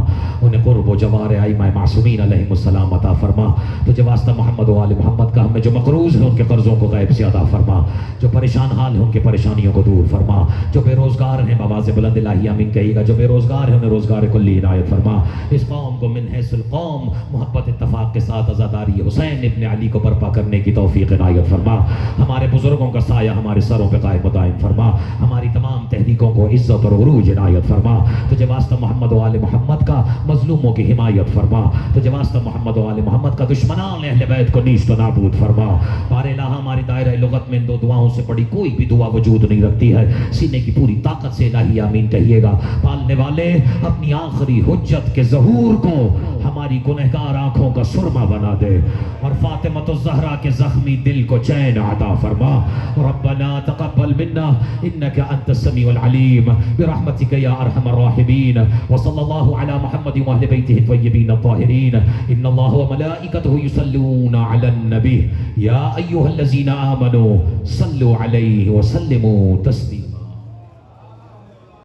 S1: انہیں قرب و جوار ائمہ معصومین علیہم السلام عطا فرما۔ تجھے واسطہ محمد و آل محمد کا، ہمیں جو مقروض ہیں ان کے قرضوں کو غیب سے ادا فرما، جو پریشان حال ہیں ان کے پریشانیوں کو دور فرما، جو بے روزگار ہیں بآواز بلند الہی آمین کہیے گا، جو بے روزگار ہیں انہیں روزگار کلی عنایت فرما۔ اس قوم کو من حیث القوم محبت اتفاق کے ساتھ عزاداری حسین ابن علی کو برپا کرنے کی توفیق عنایت فرما۔ ہمارے بزرگوں کا سایہ ہمارے سروں پہ قائم و دائم فرما، ہماری تمام تحریکوں کو عزت اور عروج عنایت فرما۔ تجھے واسطہ محمد و آل محمد کا مظلوموں کی حمایت فرما، تجھے واسطہ محمد و آل محمد کا دشمنان اہل بیت کو نیست و نابود فرما۔ بار الہ ہماری دائرہ لغت میں ان 2 دعاؤں سے پڑی کوئی بھی دعا وجود نہیں رکھتی ہے، سینے کی پوری طاقت سے الہی آمین کہیے گا۔ پالنے والے اپنی آخری حجت کے ظہور کو ہماری گنہگار آنکھوں کا سرما بنا دے، اور فاطمہ الزہرا کے زخمی دل کو چین عطا فرما۔ ربنا تقبل منا انك انت السميع العليم برحمتك يا ارحم الراحمين، وصلى الله على محمد واهل بيته الطيبين الطاهرين، ان الله وملائكته يصلون على النبي يا ايها الذين امنوا صلوا عليه وسلموا تسليما۔